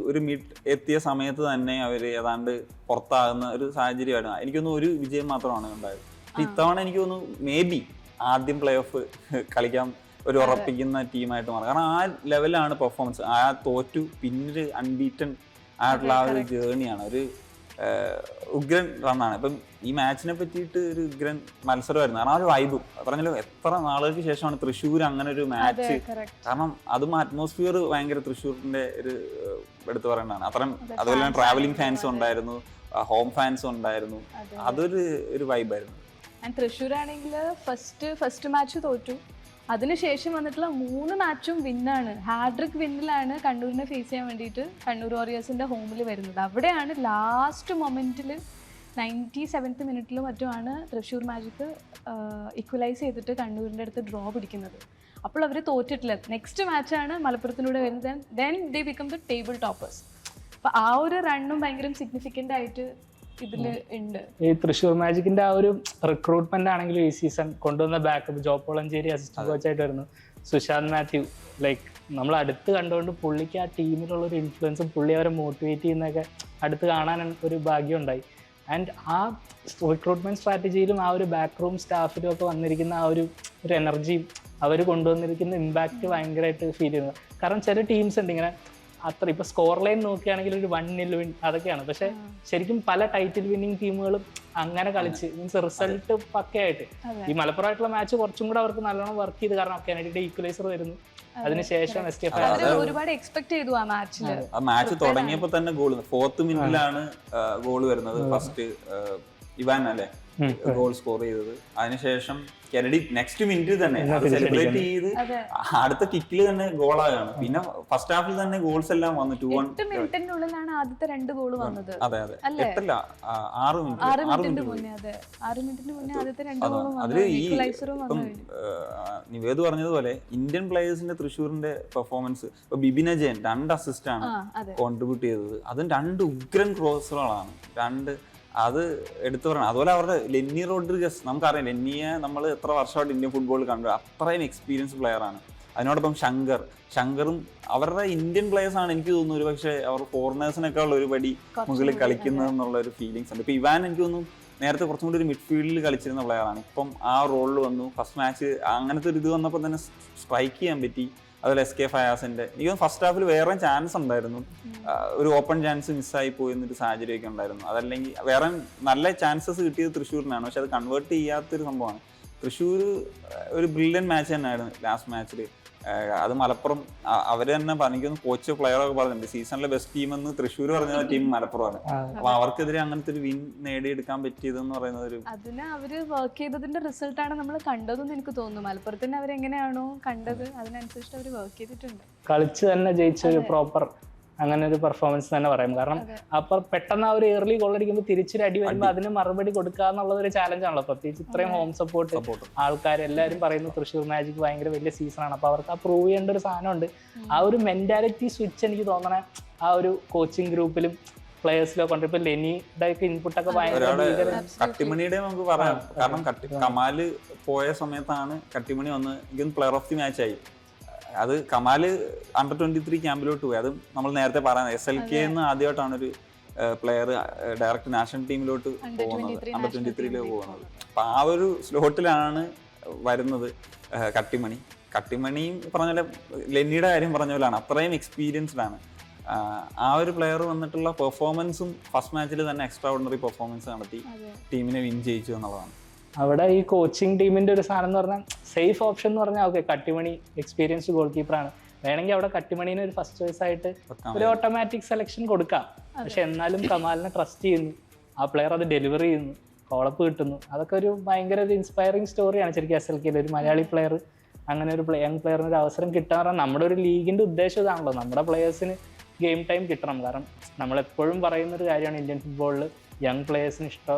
ഒരു മിഡ് എത്തിയ സമയത്ത് തന്നെ അവര് ഏതാണ്ട് പുറത്താകുന്ന ഒരു സാഹചര്യമായിരുന്നു. എനിക്കൊന്നും ഒരു വിജയം മാത്രമാണ് ഉണ്ടായത്. ഇത്തവണ എനിക്ക് തോന്നുന്നു മേ ബി ആദ്യം പ്ലേ ഓഫ് കളിക്കാൻ ഒരു ഉറപ്പിക്കുന്ന ടീമായിട്ട് മാറും. കാരണം ആ ലെവലാണ് പെർഫോമൻസ്. ആ തോറ്റു പിന്നീട് അൺബീറ്റൻ ആയിട്ടുള്ള ആ ഒരു ജേർണിയാണ്. ഒരു ഉഗ്രൻ റണ്ണാണ്. ഇപ്പം ഈ മാച്ചിനെ പറ്റിയിട്ട് ഒരു ഉഗ്രൻ മത്സരമായിരുന്നു. കാരണം ആ ഒരു വൈബും പറഞ്ഞല്ലോ, എത്ര നാളുകൾക്ക് ശേഷമാണ് തൃശ്ശൂർ അങ്ങനെ ഒരു മാച്ച്. കാരണം അതും അറ്റ്മോസ്ഫിയർ ഭയങ്കര തൃശ്ശൂരിന്റെ ഒരു എടുത്തു പറയേണ്ടതാണ്. അത്രയും അതുപോലെ തന്നെ ട്രാവലിംഗ് ഫാൻസും ഉണ്ടായിരുന്നു, ഹോം ഫാൻസും ഉണ്ടായിരുന്നു. അതൊരു വൈബായിരുന്നു. തൃശ്ശൂരാണെങ്കിൽ ഫസ്റ്റ് മാച്ച് തോറ്റു, അതിനുശേഷം വന്നിട്ടുള്ള 3 മാച്ചും വിന്നാണ്. ഹാട്രിക് വിന്നിലാണ് കണ്ണൂരിനെ ഫേസ് ചെയ്യാൻ വേണ്ടിയിട്ട് കണ്ണൂർ വാരിയേഴ്സിൻ്റെ ഹോമിൽ വരുന്നത്. അവിടെയാണ് ലാസ്റ്റ് മൊമെൻറ്റിൽ 97th മിനിറ്റിലും മറ്റുമാണ് തൃശ്ശൂർ മാജിക് ഇക്വലൈസ് ചെയ്തിട്ട് കണ്ണൂരിൻ്റെ അടുത്ത് ഡ്രോ പിടിക്കുന്നത്. അപ്പോൾ അവർ തോറ്റിട്ടില്ല. നെക്സ്റ്റ് മാച്ചാണ് മലപ്പുറത്തിലൂടെ വരുന്നത്. Then they become the table toppers. അപ്പോൾ ആ ഒരു റണ്ണും ഭയങ്കര സിഗ്നിഫിക്കൻ്റ് ആയിട്ട് ഇതില് ഉണ്ട്. ഈ തൃശ്ശൂർ മാജിക്കിന്റെ ആ ഒരു റിക്രൂട്ട്മെന്റ് ആണെങ്കിലും ഈ സീസൺ കൊണ്ടുവന്ന ബാക്കപ്പ് ജോപ്പോളഞ്ചേരി അസിസ്റ്റന്റ് കോച്ചായിട്ട് വരുന്നു, സുശാന്ത് മാത്യു. ലൈക്ക് നമ്മൾ അടുത്ത് കണ്ടുകൊണ്ട് പുള്ളിക്ക് ആ ടീമിലുള്ള ഒരു ഇൻഫ്ലുവൻസും പുള്ളി അവരെ മോട്ടിവേറ്റ് ചെയ്യുന്നതൊക്കെ അടുത്ത് കാണാൻ ഒരു ഭാഗ്യം ഉണ്ടായി. ആൻഡ് ആ റിക്രൂട്ട്മെന്റ് സ്ട്രാറ്റജിയിലും ആ ഒരു ബാക്ക് റൂം സ്റ്റാഫിലും ഒക്കെ വന്നിരിക്കുന്ന ആ ഒരു എനർജിയും അവർ കൊണ്ടുവന്നിരിക്കുന്ന ഇമ്പാക്റ്റ് ഭയങ്കരമായിട്ട് ഫീൽ ചെയ്യുന്നത്. കാരണം ചില ടീംസ് ഉണ്ട് ഇങ്ങനെ അത്ര ഇപ്പൊ സ്കോർ ലൈൻ നോക്കുകയാണെങ്കിൽ ഒരു 1-0 വിൻ അതൊക്കെയാണ്. പക്ഷെ ശരിക്കും പല ടൈറ്റിൽ വിന്നിങ് ടീമുകളും അങ്ങനെ കളിച്ച് മീൻസ് റിസൾട്ട് പക്കയായിട്ട്. ഈ മലപ്പുറമായിട്ടുള്ള മാച്ച് കുറച്ചും കൂടെ അവർക്ക് നല്ലോണം വർക്ക് ചെയ്ത്. കാരണം കെനഡിയുടെ ഈക്വലൈസർ വരുന്നു, അതിനുശേഷം ഒരുപാട് എക്സ്പെക്ട് ചെയ്തു ആ മാച്ചില്. ആ മാച്ച് തുടങ്ങിയപ്പോ തന്നെ ഗോൾ 4th മിനിറ്റിലാണ് ഗോൾ വരുന്നത്. ഫസ്റ്റ് ഇവാൻ അല്ലേ ഗോൾ സ്കോർ ചെയ്തത്. അതിനുശേഷം കെനഡി നെക്സ്റ്റ് മിനിറ്റിൽ തന്നെ സെലിബ്രേറ്റ് ചെയ്ത് അടുത്ത കിക്കിൽ തന്നെ ഗോളാണ്. പിന്നെ ഫസ്റ്റ് ഹാഫിൽ തന്നെ ഗോൾസ് എല്ലാം വന്നു. 8 മിനിറ്റിനുള്ളിലാണ് ആദ്യത്തെ 2 ഗോൾ വന്നത്. അതെ 6 മിനിറ്റ് മുന്നേ ആദ്യത്തെ 2 ഗോളും വന്നു. അതിൽ ഈ ഇപ്പം നിവേദ് പറഞ്ഞതുപോലെ ഇന്ത്യൻ പ്ലേയേഴ്സിന്റെ തൃശ്ശൂരിന്റെ പെർഫോമൻസ്. ഇപ്പൊ ബിബിൻ അജയൻ 2 അസിസ്റ്റാണ് കോൺട്രിബ്യൂട്ട് ചെയ്തത്. അതും 2 ഉഗ്രൻ ക്രോസുകളാണ്. അത് എടുത്തു പറയണം. അതുപോലെ അവരുടെ ലെന്നി റോഡ്രിഗസ്, നമുക്കറിയാം ലെന്നിയെ നമ്മൾ എത്ര വർഷമായിട്ട് ഇന്ത്യൻ ഫുട്ബോളിൽ കണ്ടു. അത്രയും എക്സ്പീരിയൻസ് പ്ലെയറാണ്. അതിനോടൊപ്പം ശങ്കറും അവരുടെ ഇന്ത്യൻ പ്ലേയേഴ്സ് ആണ്. എനിക്ക് തോന്നുന്നു ഒരു പക്ഷേ അവർ ഫോറിനേഴ്സിനൊക്കെ ഉള്ള ഒരു പടി മുകളിൽ കളിക്കുന്നത് എന്നുള്ള ഒരു ഫീലിങ്സ് ഉണ്ട്. ഇപ്പൊ ഇവാൻ എനിക്ക് തോന്നുന്നു നേരത്തെ കുറച്ചും കൂടി ഒരു മിഡ്ഫീൽഡിൽ കളിച്ചിരുന്ന പ്ലെയറാണ്. ഇപ്പം ആ റോളിൽ വന്നു. ഫസ്റ്റ് മാച്ച് അങ്ങനത്തെ ഒരു ഇത് വന്നപ്പോൾ തന്നെ സ്ട്രൈക്ക് ചെയ്യാൻ പറ്റി. അതുപോലെ SK ഫയാസിന്റെ എനിക്ക് ഫസ്റ്റ് ഹാഫിൽ വേറെ ചാൻസ് ഉണ്ടായിരുന്നു. ഒരു ഓപ്പൺ ചാൻസ് മിസ്സായി പോയെന്നൊരു സാഹചര്യമൊക്കെ ഉണ്ടായിരുന്നു. അതല്ലെങ്കിൽ വേറെ നല്ല ചാൻസസ് കിട്ടിയത് തൃശ്ശൂരിനാണ്. പക്ഷെ അത് കൺവേർട്ട് ചെയ്യാത്തൊരു സംഭവമാണ്. തൃശ്ശൂർ ഒരു ബ്രില്യൻ മാച്ച് തന്നെയായിരുന്നു ലാസ്റ്റ് മാച്ചിൽ. അത് മലപ്പുറം അവർ തന്നെ പറഞ്ഞിരിക്കുന്നു. കോച്ച് പ്ലെയറൊക്കെ പറഞ്ഞിട്ടുണ്ട് സീസണിലെ ബെസ്റ്റ് ടീം എന്ന് തൃശ്ശൂർ പറഞ്ഞ ടീം മലപ്പുറമാണ്. അപ്പൊ അവർക്കെതിരെ അങ്ങനത്തെ ഒരു വിൻ നേടിയെടുക്കാൻ പറ്റിയതെന്ന് പറയുന്നത് ഒരു അതിന് അവര് വർക്ക് ചെയ്തതിന്റെ റിസൾട്ടാണ് നമ്മൾ കണ്ടതെന്ന് എനിക്ക് തോന്നുന്നു. മലപ്പുറത്തിന് അവരെങ്ങനെയാണോ കണ്ടത് അതിനനുസരിച്ച് അവർ വർക്ക് ചെയ്തിട്ടുണ്ട്. കളിച്ച് തന്നെ ജയിച്ച ഒരു പ്രോപ്പർ അങ്ങനെ ഒരു പെർഫോമൻസ് തന്നെ പറയാം. കാരണം അപ്പൊ പെട്ടെന്ന് ആ ഒരു ഏർലി ഗോൾ അടിക്കുമ്പോൾ തിരിച്ചൊരു അടി വരുമ്പോൾ അതിന് മറുപടി കൊടുക്കുക എന്നുള്ളത് ഒരു ചാലഞ്ച് ആണല്ലോ. പ്രത്യേകിച്ച് ഇത്രയും ഹോം സപ്പോർട്ട് ആൾക്കാർ എല്ലാവരും പറയുന്നു തൃശ്ശൂർ മാജിക് ഭയങ്കര വലിയ സീസണാണ്. അപ്പൊ അവർക്ക് ആ പ്രൂവ് ചെയ്യേണ്ട ഒരു സാധനമുണ്ട്. ആ ഒരു മെന്റാലിറ്റി സ്വിച്ച് എനിക്ക് തോന്നണേ ആ ഒരു കോച്ചിങ് ഗ്രൂപ്പിലും പ്ലേയേഴ്സിലോ കൊണ്ട് ഇപ്പൊ ലെനിയുടെ ഒക്കെ ഇൻപുട്ടൊക്കെ ഭയങ്കര. കട്ടിമണിയുടെ നമുക്ക് പറയാം. കാരണം കമാല് പോയ സമയത്താണ് കട്ടിമണി വന്ന് എനിക്ക് പ്ലെയർ ഓഫ് ദി മാച്ച് ആയി. അത് കമാല് അണ്ടർ-23 ക്യാമ്പിലോട്ട് പോയി. അത് നമ്മൾ നേരത്തെ പറയാം, SLK ആദ്യമായിട്ടാണ് ഒരു പ്ലെയർ ഡയറക്റ്റ് നാഷണൽ ടീമിലോട്ട് പോകുന്നത്, അണ്ടർ-23 പോകുന്നത്. അപ്പൊ ആ ഒരു സ്ലോട്ടിലാണ് വരുന്നത് കട്ടിമണിയും പറഞ്ഞ പോലെ ലെന്നിയുടെ കാര്യം പറഞ്ഞ പോലെയാണ്, അത്രയും എക്സ്പീരിയൻസ്ഡ് ആണ്. ആ ഒരു പ്ലെയർ വന്നിട്ടുള്ള പെർഫോമൻസും ഫസ്റ്റ് മാച്ചിൽ തന്നെ എക്സ്ട്രാ ഓർഡിനറി പെർഫോമൻസ് നടത്തി ടീമിനെ വിൻ ചെയ്യിച്ചു എന്നുള്ളതാണ്. അവിടെ ഈ കോച്ചിങ് ടീമിന്റെ ഒരു സാധനം എന്ന് പറഞ്ഞാൽ സേഫ് ഓപ്ഷൻ എന്ന് പറഞ്ഞാൽ ഓക്കെ കട്ടിമണി എക്സ്പീരിയൻസ്ഡ് ഗോൾ കീപ്പറാണ്, വേണമെങ്കിൽ അവിടെ കട്ടിമണീനെ ഒരു ഫസ്റ്റ് ചോയ്സ് ആയിട്ട് ഒരു ഓട്ടോമാറ്റിക് സെലക്ഷൻ കൊടുക്കാം. പക്ഷെ എന്നാലും കമാലിനെ ട്രസ്റ്റ് ചെയ്യുന്നു, ആ പ്ലെയർ അത് ഡെലിവർ ചെയ്യുന്നു, കോളപ്പ് കിട്ടുന്നു. അതൊക്കെ ഒരു ഭയങ്കര ഒരു ഇൻസ്പയറിംഗ് സ്റ്റോറിയാണ് ശരിക്കും SLKയിൽ ഒരു മലയാളി പ്ലെയർ അങ്ങനെ ഒരു യങ് പ്ലെയറിന് ഒരു അവസരം കിട്ടാൻ പറഞ്ഞാൽ നമ്മുടെ ഒരു ലീഗിന്റെ ഉദ്ദേശം ഇതാണല്ലോ, നമ്മുടെ പ്ലെയേഴ്സിന് ഗെയിം ടൈം കിട്ടണം. കാരണം നമ്മളെപ്പോഴും പറയുന്നൊരു കാര്യമാണ് ഇന്ത്യൻ ഫുട്ബോളിൽ യങ് പ്ലേയേഴ്സിന് ഇഷ്ടം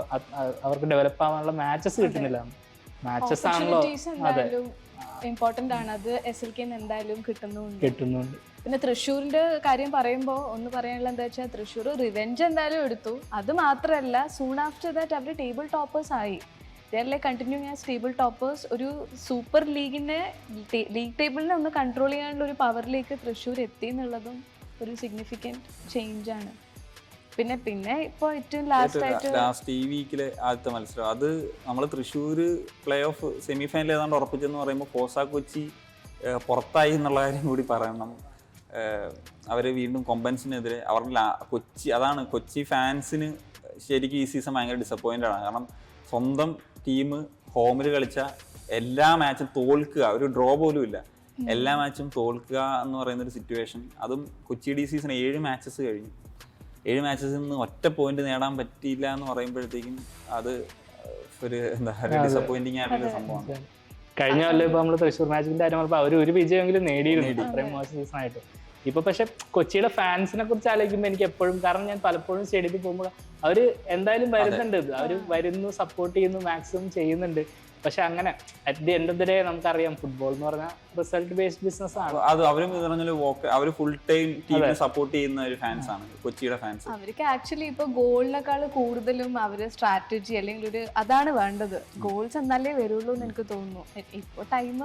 അവർക്ക് ഡെവലപ്പ് ആവാനുള്ള മാച്ചസ് കിട്ടുന്നില്ല. മാച്ചസ് ആണല്ലോ ഇമ്പോർട്ടന്റ് ആണ്, അത് SLK എന്തായാലും കിട്ടുന്നുണ്ട്. പിന്നെ തൃശ്ശൂരിന്റെ കാര്യം പറയുമ്പോൾ ഒന്ന് പറയാനുള്ള എന്താ വെച്ചാൽ തൃശ്ശൂർ റിവെഞ്ച് എന്തായാലും എടുത്തു. അത് മാത്രമല്ല സൂൺ ആഫ്റ്റർ ദാറ്റ് അവർ ടേബിൾ ടോപ്പേഴ്സ് ആയി. Continuing as table toppers. ഒരു സൂപ്പർ ലീഗ് ടേബിളിനെ ഒന്ന് കൺട്രോൾ ചെയ്യാനുള്ള ഒരു പവറിലേക്ക് തൃശ്ശൂർ എത്തി എന്നുള്ളതും ഒരു സിഗ്നിഫിക്കൻറ്റ് ചേഞ്ച് ആണ്. പിന്നെ ഇപ്പോൾ ഏറ്റവും ലാസ്റ്റ് ഈ വീക്കിലെ ആദ്യത്തെ മത്സരം അത് നമ്മൾ Thrissur play off semi final ഏതാണ്ട് ഉറപ്പിച്ചെന്ന് പറയുമ്പോൾ ഫോസ കൊച്ചി പുറത്തായി എന്നുള്ള കാര്യം കൂടി പറയണം. അവർ വീണ്ടും കൊമ്പൻസിനെതിരെ അവരുടെ കൊച്ചി ഫാൻസിന് ശരിക്കും ഈ സീസൺ ഭയങ്കര ഡിസപ്പോയിൻ്റഡ് ആണ്. കാരണം സ്വന്തം ടീം ഹോമിൽ കളിച്ച എല്ലാ മാച്ചും തോൽക്കുക, ഒരു ഡ്രോ പോലും ഇല്ല, എല്ലാ മാച്ചും തോൽക്കുക എന്ന് പറയുന്നൊരു സിറ്റുവേഷൻ. അതും കൊച്ചി സീസൺ 7 മാച്ചസ് കഴിഞ്ഞു, 7 മാച്ചസിൽ നിന്ന് ഒറ്റ പോയിന്റ് നേടാൻ പറ്റിയില്ല എന്ന് പറയുമ്പോഴത്തേക്കും അത് ഒരു ഡിസപ്പോയിന്റിങ് ആയിട്ടുള്ള സംഭവമാണ്. കഴിഞ്ഞ കൊല്ലം ഇപ്പൊ നമ്മള് തൃശ്ശൂർ മാച്ചിന്റെ കാര്യം പറഞ്ഞപ്പോൾ അവർ ഒരു വിജയമെങ്കിലും നേടിയിരുന്നു ഇത്രയും മോശം സീസൺ ആയിട്ട്. ഇപ്പൊ പക്ഷെ കൊച്ചിയുടെ ഫാൻസിനെ കുറിച്ച് ആലോചിക്കുമ്പോൾ എനിക്ക് എപ്പോഴും, കാരണം ഞാൻ പലപ്പോഴും സ്റ്റേഡിയത്തിൽ പോകുമ്പോൾ അവര് എന്തായാലും വരുന്നുണ്ട്, അവര് വരുന്നു, സപ്പോർട്ട് ചെയ്യുന്നു, മാക്സിമം ചെയ്യുന്നുണ്ട്. പക്ഷെ അങ്ങനെ at the end of the day നമുക്കറിയാം ഫുട്ബോൾ എന്ന് പറഞ്ഞാൽ റിസൾട്ട് ബേസ്ഡ് ബിസിനസ് ആണ്. അത് അവരും അവര് ഫുൾ ടൈം ടീമിനെ സപ്പോർട്ട് ചെയ്യുന്ന ഒരു ഫാൻസ് ആണ് കൊച്ചിയുടെ ഫാൻസ്. അവർക്ക് ആക്ച്വലി ഇപ്പൊ ഗോളിനേക്കാൾ കൂടുതലും അവര് സ്ട്രാറ്റജി അല്ലെങ്കിൽ ഒരു അതാണ് വേണ്ടത്. ഗോൾസ് എന്നാലേ വരുള്ളൂ എന്ന് എനിക്ക് തോന്നുന്നു. ഇപ്പൊ ടൈം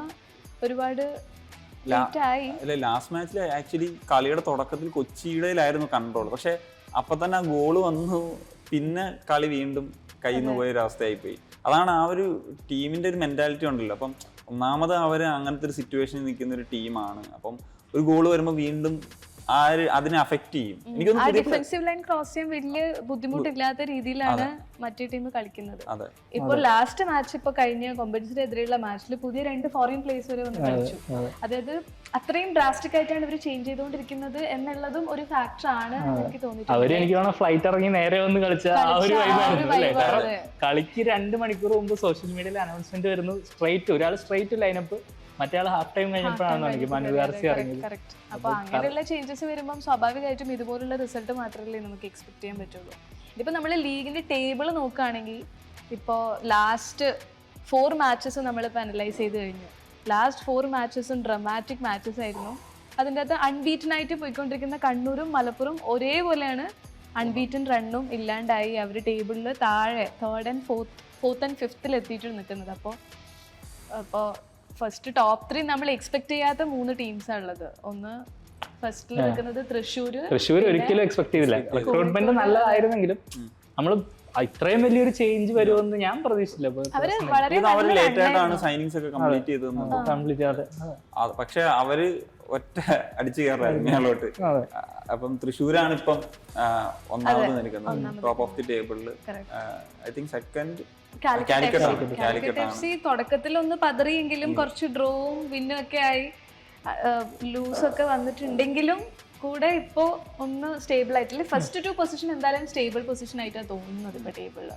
ഒരുപാട് ലാസ്റ്റ് മാച്ചിൽ ആക്ച്വലി കളിയുടെ തുടക്കത്തിൽ കൊച്ചിയുടെയിലായിരുന്നു കൺട്രോൾ. പക്ഷെ അപ്പൊ തന്നെ ആ ഗോള് വന്നു, പിന്നെ കളി വീണ്ടും കയ്യിൽ നിന്ന് പോയൊരവസ്ഥയായി പോയി. അതാണ് ആ ഒരു ടീമിന്റെ ഒരു മെന്റാലിറ്റി ഉണ്ടല്ലോ. അപ്പം ഒന്നാമത് അവര് അങ്ങനത്തെ ഒരു സിറ്റുവേഷനിൽ നിൽക്കുന്ന ഒരു ടീമാണ്. അപ്പം ഒരു ഗോള് വരുമ്പോൾ വീണ്ടും അതിനെ അഫക്ട് ചെയ്യും. ഡിഫൻസീവ് ലൈൻ ക്രോസ് ചെയ്യാൻ വലിയ ബുദ്ധിമുട്ടില്ലാത്ത രീതിയിലാണ് മറ്റേ ടീം കളിക്കുന്നത്. ഇപ്പോൾ ലാസ്റ്റ് മാച്ച് ഇപ്പൊ കഴിഞ്ഞ കോമ്പൻസിനെതിരെയുള്ള മാച്ചിൽ പുതിയ 2 ഫോറിൻ പ്ലേയേഴ്സ് വരെ വന്ന് കളിച്ചു. അതായത് അത്രയും ഡ്രാസ്റ്റിക് ആയിട്ടാണ് ഇവർ ചേഞ്ച് ചെയ്തുകൊണ്ടിരിക്കുന്നത് എന്നുള്ളതും ഒരു ഫാക്ടർ ആണ് എനിക്ക് തോന്നിയിട്ടുണ്ട്. ഫ്ലൈറ്റ് ഇറങ്ങി നേരെ വന്ന് കളിച്ച കളിക്ക് 2 മണിക്കൂർ മുമ്പ് സോഷ്യൽ മീഡിയയിൽ അനൗൺസ്മെന്റ് വരുന്നു, ഒരാൾ സ്ട്രൈറ്റ് ലൈനപ്പ്, മറ്റേ ഹാഫ് ടൈം കഴിഞ്ഞപ്പോഴാണ് ഇറങ്ങിയത്. അപ്പൊ അങ്ങനെയുള്ള ചേഞ്ചസ് വരുമ്പോൾ സ്വാഭാവികമായിട്ടും ഇതുപോലുള്ള റിസൾട്ട് മാത്രമല്ലേ നമുക്ക് എക്സ്പെക്ട് ചെയ്യാൻ പറ്റുള്ളൂ. ഇതിപ്പോൾ നമ്മൾ ലീഗിന്റെ ടേബിൾ നോക്കുകയാണെങ്കിൽ ഇപ്പോൾ ലാസ്റ്റ് 4 മാച്ചസ് നമ്മളിപ്പോൾ അനലൈസ് ചെയ്ത് കഴിഞ്ഞു. ലാസ്റ്റ് 4 മാച്ചസും ഡ്രമാറ്റിക് മാച്ചസ് ആയിരുന്നു. അതിൻ്റെ അകത്ത് അൺബീറ്റൻ ആയിട്ട് പോയിക്കൊണ്ടിരിക്കുന്ന കണ്ണൂരും മലപ്പുറം ഒരേപോലെയാണ് അൺബീറ്റൻ റണ്ണും ഇല്ലാണ്ടായി അവർ ടേബിളിൽ താഴെ 3rd and 4th and 5th എത്തിയിട്ട് നിൽക്കുന്നത്. അപ്പോൾ ഫസ്റ്റ് ടോപ്പ് 3 നമ്മൾ എക്സ്പെക്ട് ചെയ്യാത്ത 3 ടീംസാണ് ഉള്ളത്. ഒന്ന് ഫസ്റ്റിൽ നിൽക്കുന്നത് തൃശ്ശൂർ ഒരിക്കലും എക്സ്പെക്ട് ചെയ്തില്ല. റിക്രൂട്ട്മെന്റ് നല്ലതായിരുന്നെങ്കിലും നമ്മൾ ഇത്രയും വലിയൊരു ചേഞ്ച് വരുമെന്ന് ഞാൻ പ്രതീക്ഷിച്ചില്ല. പക്ഷെ അവര് ഒറ്റ അടിച്ചു കയറായിരുന്നു മേലോട്ട്. അപ്പം തൃശ്ശൂരാണ് ഇപ്പം ഒന്നാമത് നിൽക്കുന്നത് ടോപ്പ് ഓഫ് ദി ടേബിളിൽ. ഐ തിങ്ക് സെക്കൻഡ് തുടക്കത്തിൽ ഒന്ന് പതറിയെങ്കിലും കുറച്ച് ഡ്രോവും വിന്നും ഒക്കെ ആയി ലൂസൊക്കെ വന്നിട്ടുണ്ടെങ്കിലും കൂടെ ഇപ്പോ ഒന്ന് സ്റ്റേബിൾ ആയിട്ടില്ല. ഫസ്റ്റ് 2 പൊസിഷൻ എന്തായാലും സ്റ്റേബിൾ പൊസിഷൻ ആയിട്ടാണ് തോന്നുന്നത് ഇപ്പൊ ടേബിളില്.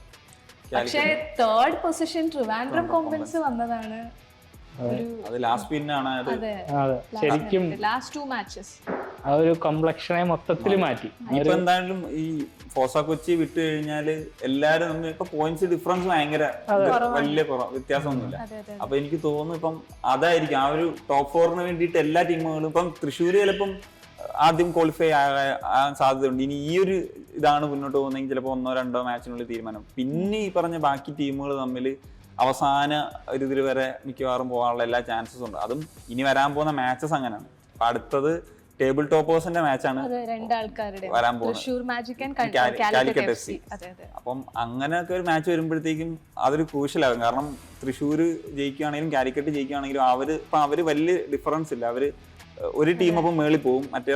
പക്ഷേ 3rd പൊസിഷൻ ട്രിവാൻഡ്രം കോമ്പൻസ് വന്നതാണ്. ശരിക്കും ലാസ്റ്റ് 2 മാച്ചസ് ആ ഒരു കോംപ്ലക്ഷനെ മൊത്തത്തിൽ മാറ്റി. ഇപ്പൊ എന്തായാലും ഈ ഫോസ കൊച്ചി വിട്ടു കഴിഞ്ഞാല് എല്ലാരും നമ്മൾ ഇപ്പൊ പോയിന്റ്സ് ഡിഫറൻസ് ഭയങ്കര വലിയ വ്യത്യാസമൊന്നുമില്ല. അപ്പൊ എനിക്ക് തോന്നുന്നു ഇപ്പം അതായിരിക്കും ആ ഒരു ടോപ്പ് 4-ന് വേണ്ടിയിട്ട് എല്ലാ ടീമുകളും ഇപ്പം തൃശ്ശൂര് ചിലപ്പം ആദ്യം ക്വാളിഫൈ ആകാൻ സാധ്യതയുണ്ട്. ഇനി ഈ ഒരു ഇതാണ് മുന്നോട്ട് പോകുന്നതെങ്കിൽ ചിലപ്പോൾ 1-2 മാച്ചിനുള്ളിൽ തീരുമാനം. പിന്നെ ഈ പറഞ്ഞ ബാക്കി ടീമുകൾ തമ്മിൽ അവസാന ഒരു ഇതിൽ വരെ മിക്കവാറും പോകാനുള്ള എല്ലാ ചാൻസസും ഉണ്ട്. അതും ഇനി വരാൻ പോകുന്ന മാച്ചസ് അങ്ങനെയാണ്. അപ്പൊ അടുത്തത് ടേബിൾ ടോപ്പേഴ്സിന്റെ മാച്ചാണ് വരാൻ പോകുന്നത്, കാലിക്കറ്റ് FC. അപ്പം അങ്ങനെയൊക്കെ ഒരു മാച്ച് വരുമ്പോഴത്തേക്കും അതൊരു ക്രൂഷ്യലാകും. കാരണം തൃശ്ശൂര് ജയിക്കുകയാണെങ്കിലും കാലിക്കറ്റ് ജയിക്കുകയാണെങ്കിലും അവര് വലിയ ഡിഫറൻസ് ഇല്ല. അവര് ഒരു ടീം അപ്പം മേളിൽ പോകും, മറ്റേ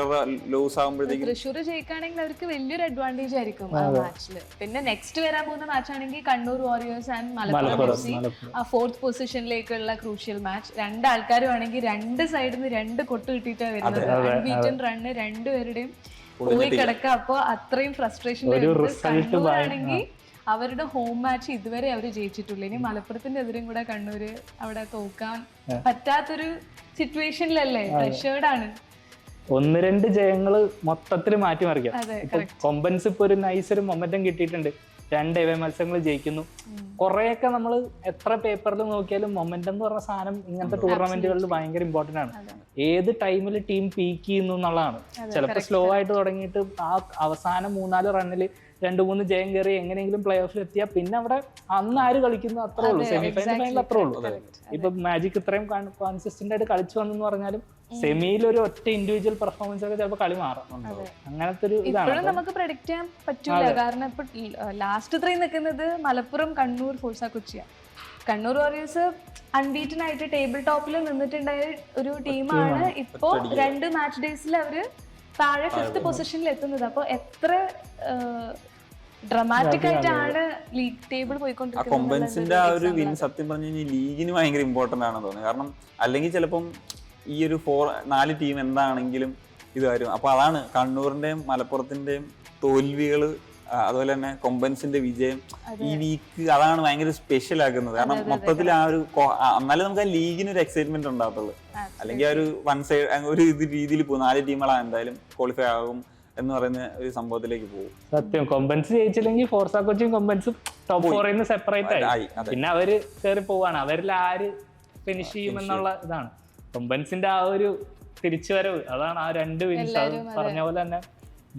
ലൂസ് ആകുമ്പോഴത്തേക്കും തൃശ്ശൂർ ജയിക്കുകയാണെങ്കിൽ അവർക്ക് വലിയൊരു അഡ്വാൻറ്റേജ് ആയിരിക്കും ആ മാച്ചില്. പിന്നെ നെക്സ്റ്റ് വരാൻ പോകുന്ന മാച്ച് ആണെങ്കിൽ Kannur warriors and Malappuram FC ആ 4th പൊസിഷനിലേക്കുള്ള ക്രൂഷ്യൽ മാച്ച്. രണ്ടാൾക്കാരും ആണെങ്കിൽ രണ്ട് സൈഡിൽ നിന്ന് 2 കൊട്ട് കിട്ടിയിട്ടാണ് വരുന്നത്. അൺബീറ്റൻ റണ്ണ് രണ്ടുപേരുടെയും പോയി കിടക്കുക. അപ്പൊ അത്രയും ഫ്രസ്ട്രേഷൻ കണ്ണൂരാണെങ്കിൽ അവരുടെ ഹോം മാച്ച് ഇതുവരെ അവർ ജയിച്ചിട്ടുള്ളൂ. ഇനി മലപ്പുറത്തിന്റെ എതിരും കൂടെ കണ്ണൂര് അവിടെ തോക്കാൻ പറ്റാത്തൊരു സിറ്റുവേഷനിലല്ലേ, പ്രഷേർഡാണ്. 1-2 ജയങ്ങള് മൊത്തത്തിൽ മാറ്റിമറിക്കാം. കൊമ്പൻസ് ഇപ്പൊ ഒരു നൈസ് ഒരു മൊമെന്റം കിട്ടിയിട്ടുണ്ട്. 2 അവേ മത്സരങ്ങൾ ജയിക്കുന്നു. കുറെയൊക്കെ നമ്മൾ എത്ര പേപ്പറിൽ നോക്കിയാലും മൊമെന്റം എന്ന് പറഞ്ഞ സാധനം ഇങ്ങനത്തെ ടൂർണമെന്റുകളിൽ ഭയങ്കര ഇമ്പോർട്ടന്റ് ആണ്. ഏത് ടൈമിൽ ടീം പീക്ക് ചെയ്യുന്നു എന്നുള്ളതാണ്. ചിലപ്പോൾ സ്ലോ ആയിട്ട് തുടങ്ങിയിട്ട് ആ അവസാനം 3-4 റണ്ണിൽ 2-3 ജയം കയറി എങ്ങനെയെങ്കിലും പ്ലേ ഓഫിൽ എത്തിയാൽ പിന്നെ അവിടെ അന്ന് ആര് കളിക്കുന്നു അത്രേ ഉള്ളൂ. സെമിഫൈനൽ അത്രേ ഉള്ളൂ. ഇപ്പൊ മാജിക് ഇത്രയും കോൺസിസ്റ്റന്റ് ആയിട്ട് കളിച്ചു വന്നെന്ന് പറഞ്ഞാലും സെമിയിൽ ഒരു ഒറ്റ ഇൻഡിവിജ്വൽ പെർഫോമൻസ് ഒക്കെ ചിലപ്പോൾ കളി മാറും. അങ്ങനത്തെ ഒരു ഇതാണ് നമുക്ക് പ്രഡിക്ട് ചെയ്യാൻ പറ്റൂല. കാരണം ഇപ്പൊ ലാസ്റ്റ് 3 നിൽക്കുന്നത് മലപ്പുറം, കണ്ണൂർ, ഫോഴ്സ കൊച്ചിയാണ്. കണ്ണൂർ വാരിയേഴ്സ് അൺബീറ്റൻ ആയിട്ട് ടേബിൾ ടോപ്പിൽ നിന്നിട്ടുണ്ടായ ഒരു ടീമാണ്. ഇപ്പോ 2 മാച്ച് ഡേയ്സിൽ അവര് താഴെ 5th പൊസിഷനിൽ എത്തുന്നത്. അപ്പൊ എത്ര ഡ്രമാറ്റിക് ആയിട്ടാണ് ലീഗ് ടേബിൾ പോയിക്കൊണ്ടിരിക്കുന്നത്. കൊമ്പൻസിന്റെ ആ ഒരു വിൻ സത്യം പറഞ്ഞു കഴിഞ്ഞാൽ ലീഗിന് ഭയങ്കര ഇമ്പോർട്ടന്റ് ആണെന്ന് തോന്നുന്നു. കാരണം അല്ലെങ്കിൽ ചിലപ്പം ഈ ഒരു 4 ടീം എന്താണെങ്കിലും ഇത് വരും. അപ്പൊ അതാണ് കണ്ണൂരിന്റെയും മലപ്പുറത്തിന്റെയും തോൽവികള്, അതുപോലെ തന്നെ കൊമ്പൻസിന്റെ വിജയം ഈ വീക്ക് അതാണ് ഭയങ്കര സ്പെഷ്യൽ ആക്കുന്നത്. കാരണം മൊത്തത്തിൽ ആ ഒരു എന്നാലും നമുക്ക് ആ ലീഗിന് ഒരു എക്സൈറ്റ്മെന്റ് ഉണ്ടാകത്തുള്ളൂ. അല്ലെങ്കിൽ ആ ഒരു വൺ സൈഡ് ഒരു ഇത് രീതിയിൽ പോകും. 4 ടീമുകളാണ് എന്തായാലും ക്വാളിഫൈ ആകും എന്ന് പറയുന്ന ഒരു സംഭവത്തിലേക്ക് പോകും. സത്യം, കൊമ്പൻസ് ജയിച്ചില്ലെങ്കിൽ ഫോർസ കൊച്ചിയും കൊമ്പൻസും ടോപ്പ് 4-ൽ നിന്ന് സെപ്പറേറ്റ് ആയി. പിന്നെ അവര് കയറി പോവാണ്. അവരിൽ ആര് ഫിനിഷ് ചെയ്യുമെന്നുള്ള ഇതാണ് കൊമ്പൻസിന്റെ ആ ഒരു തിരിച്ചുവരവ്. അതാണ് ആ 2 വിൻസ്. പറഞ്ഞ പോലെ തന്നെ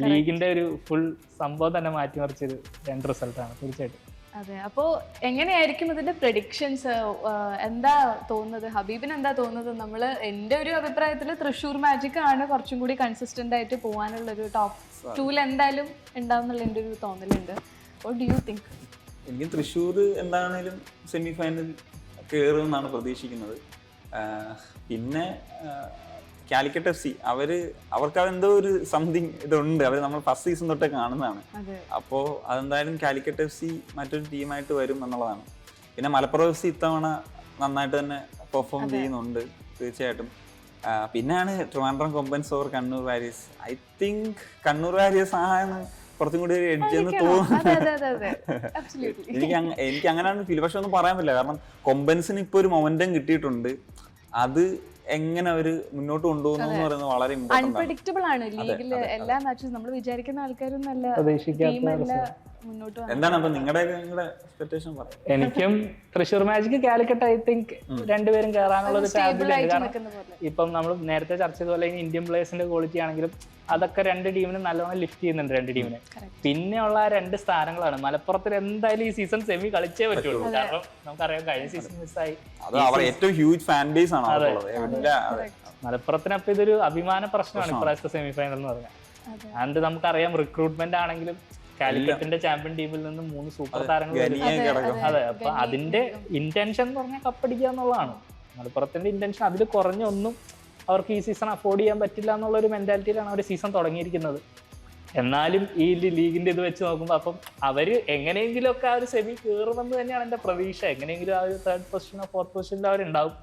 ലീഗിന്റെ ഒരു ഫുൾ സംഭവം തന്നെ മാറ്റിമറിച്ചൊരു 2 റിസൾട്ടാണ് തീർച്ചയായിട്ടും. അതെ. അപ്പോൾ എങ്ങനെയായിരിക്കും ഇതിന്റെ പ്രഡിക്ഷൻസ്? എന്താ തോന്നുന്നത്, ഹബീബിന് എന്താ തോന്നുന്നത്? നമ്മൾ എൻ്റെ ഒരു അഭിപ്രായത്തിൽ തൃശ്ശൂർ മാജിക് ആണ് കുറച്ചും കൂടി കൺസിസ്റ്റന്റ് ആയിട്ട് പോകാനുള്ളൊരു ടോപ്പ് 2-ൽ എന്തായാലും ഉണ്ടാവുന്നുള്ള എൻ്റെ ഒരു തോന്നലുണ്ട്. What do you think? എനിക്ക് തൃശ്ശൂർ എന്താണേലും സെമി ഫൈനൽ കയറും എന്നാണ് പ്രതീക്ഷിക്കുന്നത്. പിന്നെ കാലിക്കറ്റ് FC അവർക്ക് അതെന്തോ ഒരു സംതിങ് ഇതുണ്ട്. അവർ നമ്മൾ ഫസ്റ്റ് സീസൺ തൊട്ടേ കാണുന്നതാണ്. അപ്പോൾ അതെന്തായാലും കാലിക്കറ്റ് FC മറ്റൊരു ടീമായിട്ട് വരും എന്നുള്ളതാണ്. പിന്നെ മലപ്പുറം FC ഇത്തവണ നന്നായിട്ട് തന്നെ പെർഫോം ചെയ്യുന്നുണ്ട് തീർച്ചയായിട്ടും. പിന്നെയാണ് Trivandrum Kombans or Kannur warriors. I think Kannur warriors ആണ് കുറച്ചും കൂടി ഒരു എഡ്ജ് എന്ന് തോന്നുന്നു. എനിക്ക് അങ്ങനെയാണ് ഫീൽ. പക്ഷെ ഒന്നും പറയാൻ പറ്റില്ല. കാരണം കൊമ്പൻസിന് ഇപ്പൊ ഒരു മൊമെന്റം കിട്ടിയിട്ടുണ്ട്. അത് എങ്ങനെ അവര് മുന്നോട്ട് കൊണ്ടുപോകുന്നു എന്ന് പറയുന്നത് വളരെ അൺപ്രഡിക്റ്റബിൾ ആണ്. ലീഗില് എല്ലാ മാച്ചും നമ്മൾ വിചാരിക്കുന്ന ആൾക്കാരും നല്ല മുന്നോട്ട്. എന്താണ് അപ്പൊ നിങ്ങളുടെ എക്സ്പെക്ടേഷൻ പറയാം? എനിക്കും Thrissur magic Calicut I think 2 പേരും കയറാനുള്ള ഒരു ചാൻസ്. ഇപ്പം നമ്മൾ നേരത്തെ ചർച്ച ചെയ്തപോലെ ഇന്ത്യൻ പ്ലേയേഴ്സിന്റെ ക്വാളിറ്റി ആണെങ്കിലും അതൊക്കെ 2 ടീമിനും നല്ലോണം ലിഫ്റ്റ് ചെയ്യുന്നുണ്ട്. 2 ടീമിനെ പിന്നെയുള്ള 2 സ്ഥാനങ്ങളാണ്. മലപ്പുറത്തിന് എന്തായാലും ഈ സീസൺ സെമി കളിച്ചേ പറ്റുള്ളൂ. കാരണം നമുക്കറിയാം കഴിഞ്ഞ സീസൺ മിസ്സായി. ഏറ്റവും ഹ്യൂജ് ഫാൻ ബേസ് ആണ് മലപ്പുറത്തിന്. അപ്പൊ ഇതൊരു അഭിമാന പ്രശ്നമാണ് ഇപ്രാവശ്യത്തെ സെമി ഫൈനൽ എന്ന് പറഞ്ഞാൽ. ആൻഡ് നമുക്കറിയാം റിക്രൂട്ട്മെന്റ് ആണെങ്കിലും കാലിക്കറ്റിന്റെ ചാമ്പ്യൻ ടീമിൽ നിന്ന് 3 സൂപ്പർ താരങ്ങൾ. അതെ, അപ്പൊ അതിന്റെ ഇന്റൻഷൻ എന്ന് പറഞ്ഞാൽ കപ്പടിക്കുക എന്നുള്ളതാണ്. മലപ്പുറത്തിന്റെ ഇന്റൻഷൻ അതിൽ കുറഞ്ഞൊന്നും അവർക്ക് ഈ സീസൺ അഫോർഡ് ചെയ്യാൻ പറ്റില്ല എന്നുള്ള ഒരു മെന്റാലിറ്റിയിലാണ് അവർ സീസൺ തുടങ്ങിയിരിക്കുന്നത്. എന്നാലും ഈ ലീഗിന്റെ ഇത് വെച്ച് നോക്കുമ്പോൾ അപ്പം അവര് എങ്ങനെയെങ്കിലും ഒക്കെ ആ ഒരു സെമി കയറുമെന്ന് തന്നെയാണ് എൻ്റെ പ്രതീക്ഷ. എങ്ങനെയെങ്കിലും ആ ഒരു 3rd പൊസിഷനോ 4th പൊസിഷനിലോ അവരുണ്ടാവും.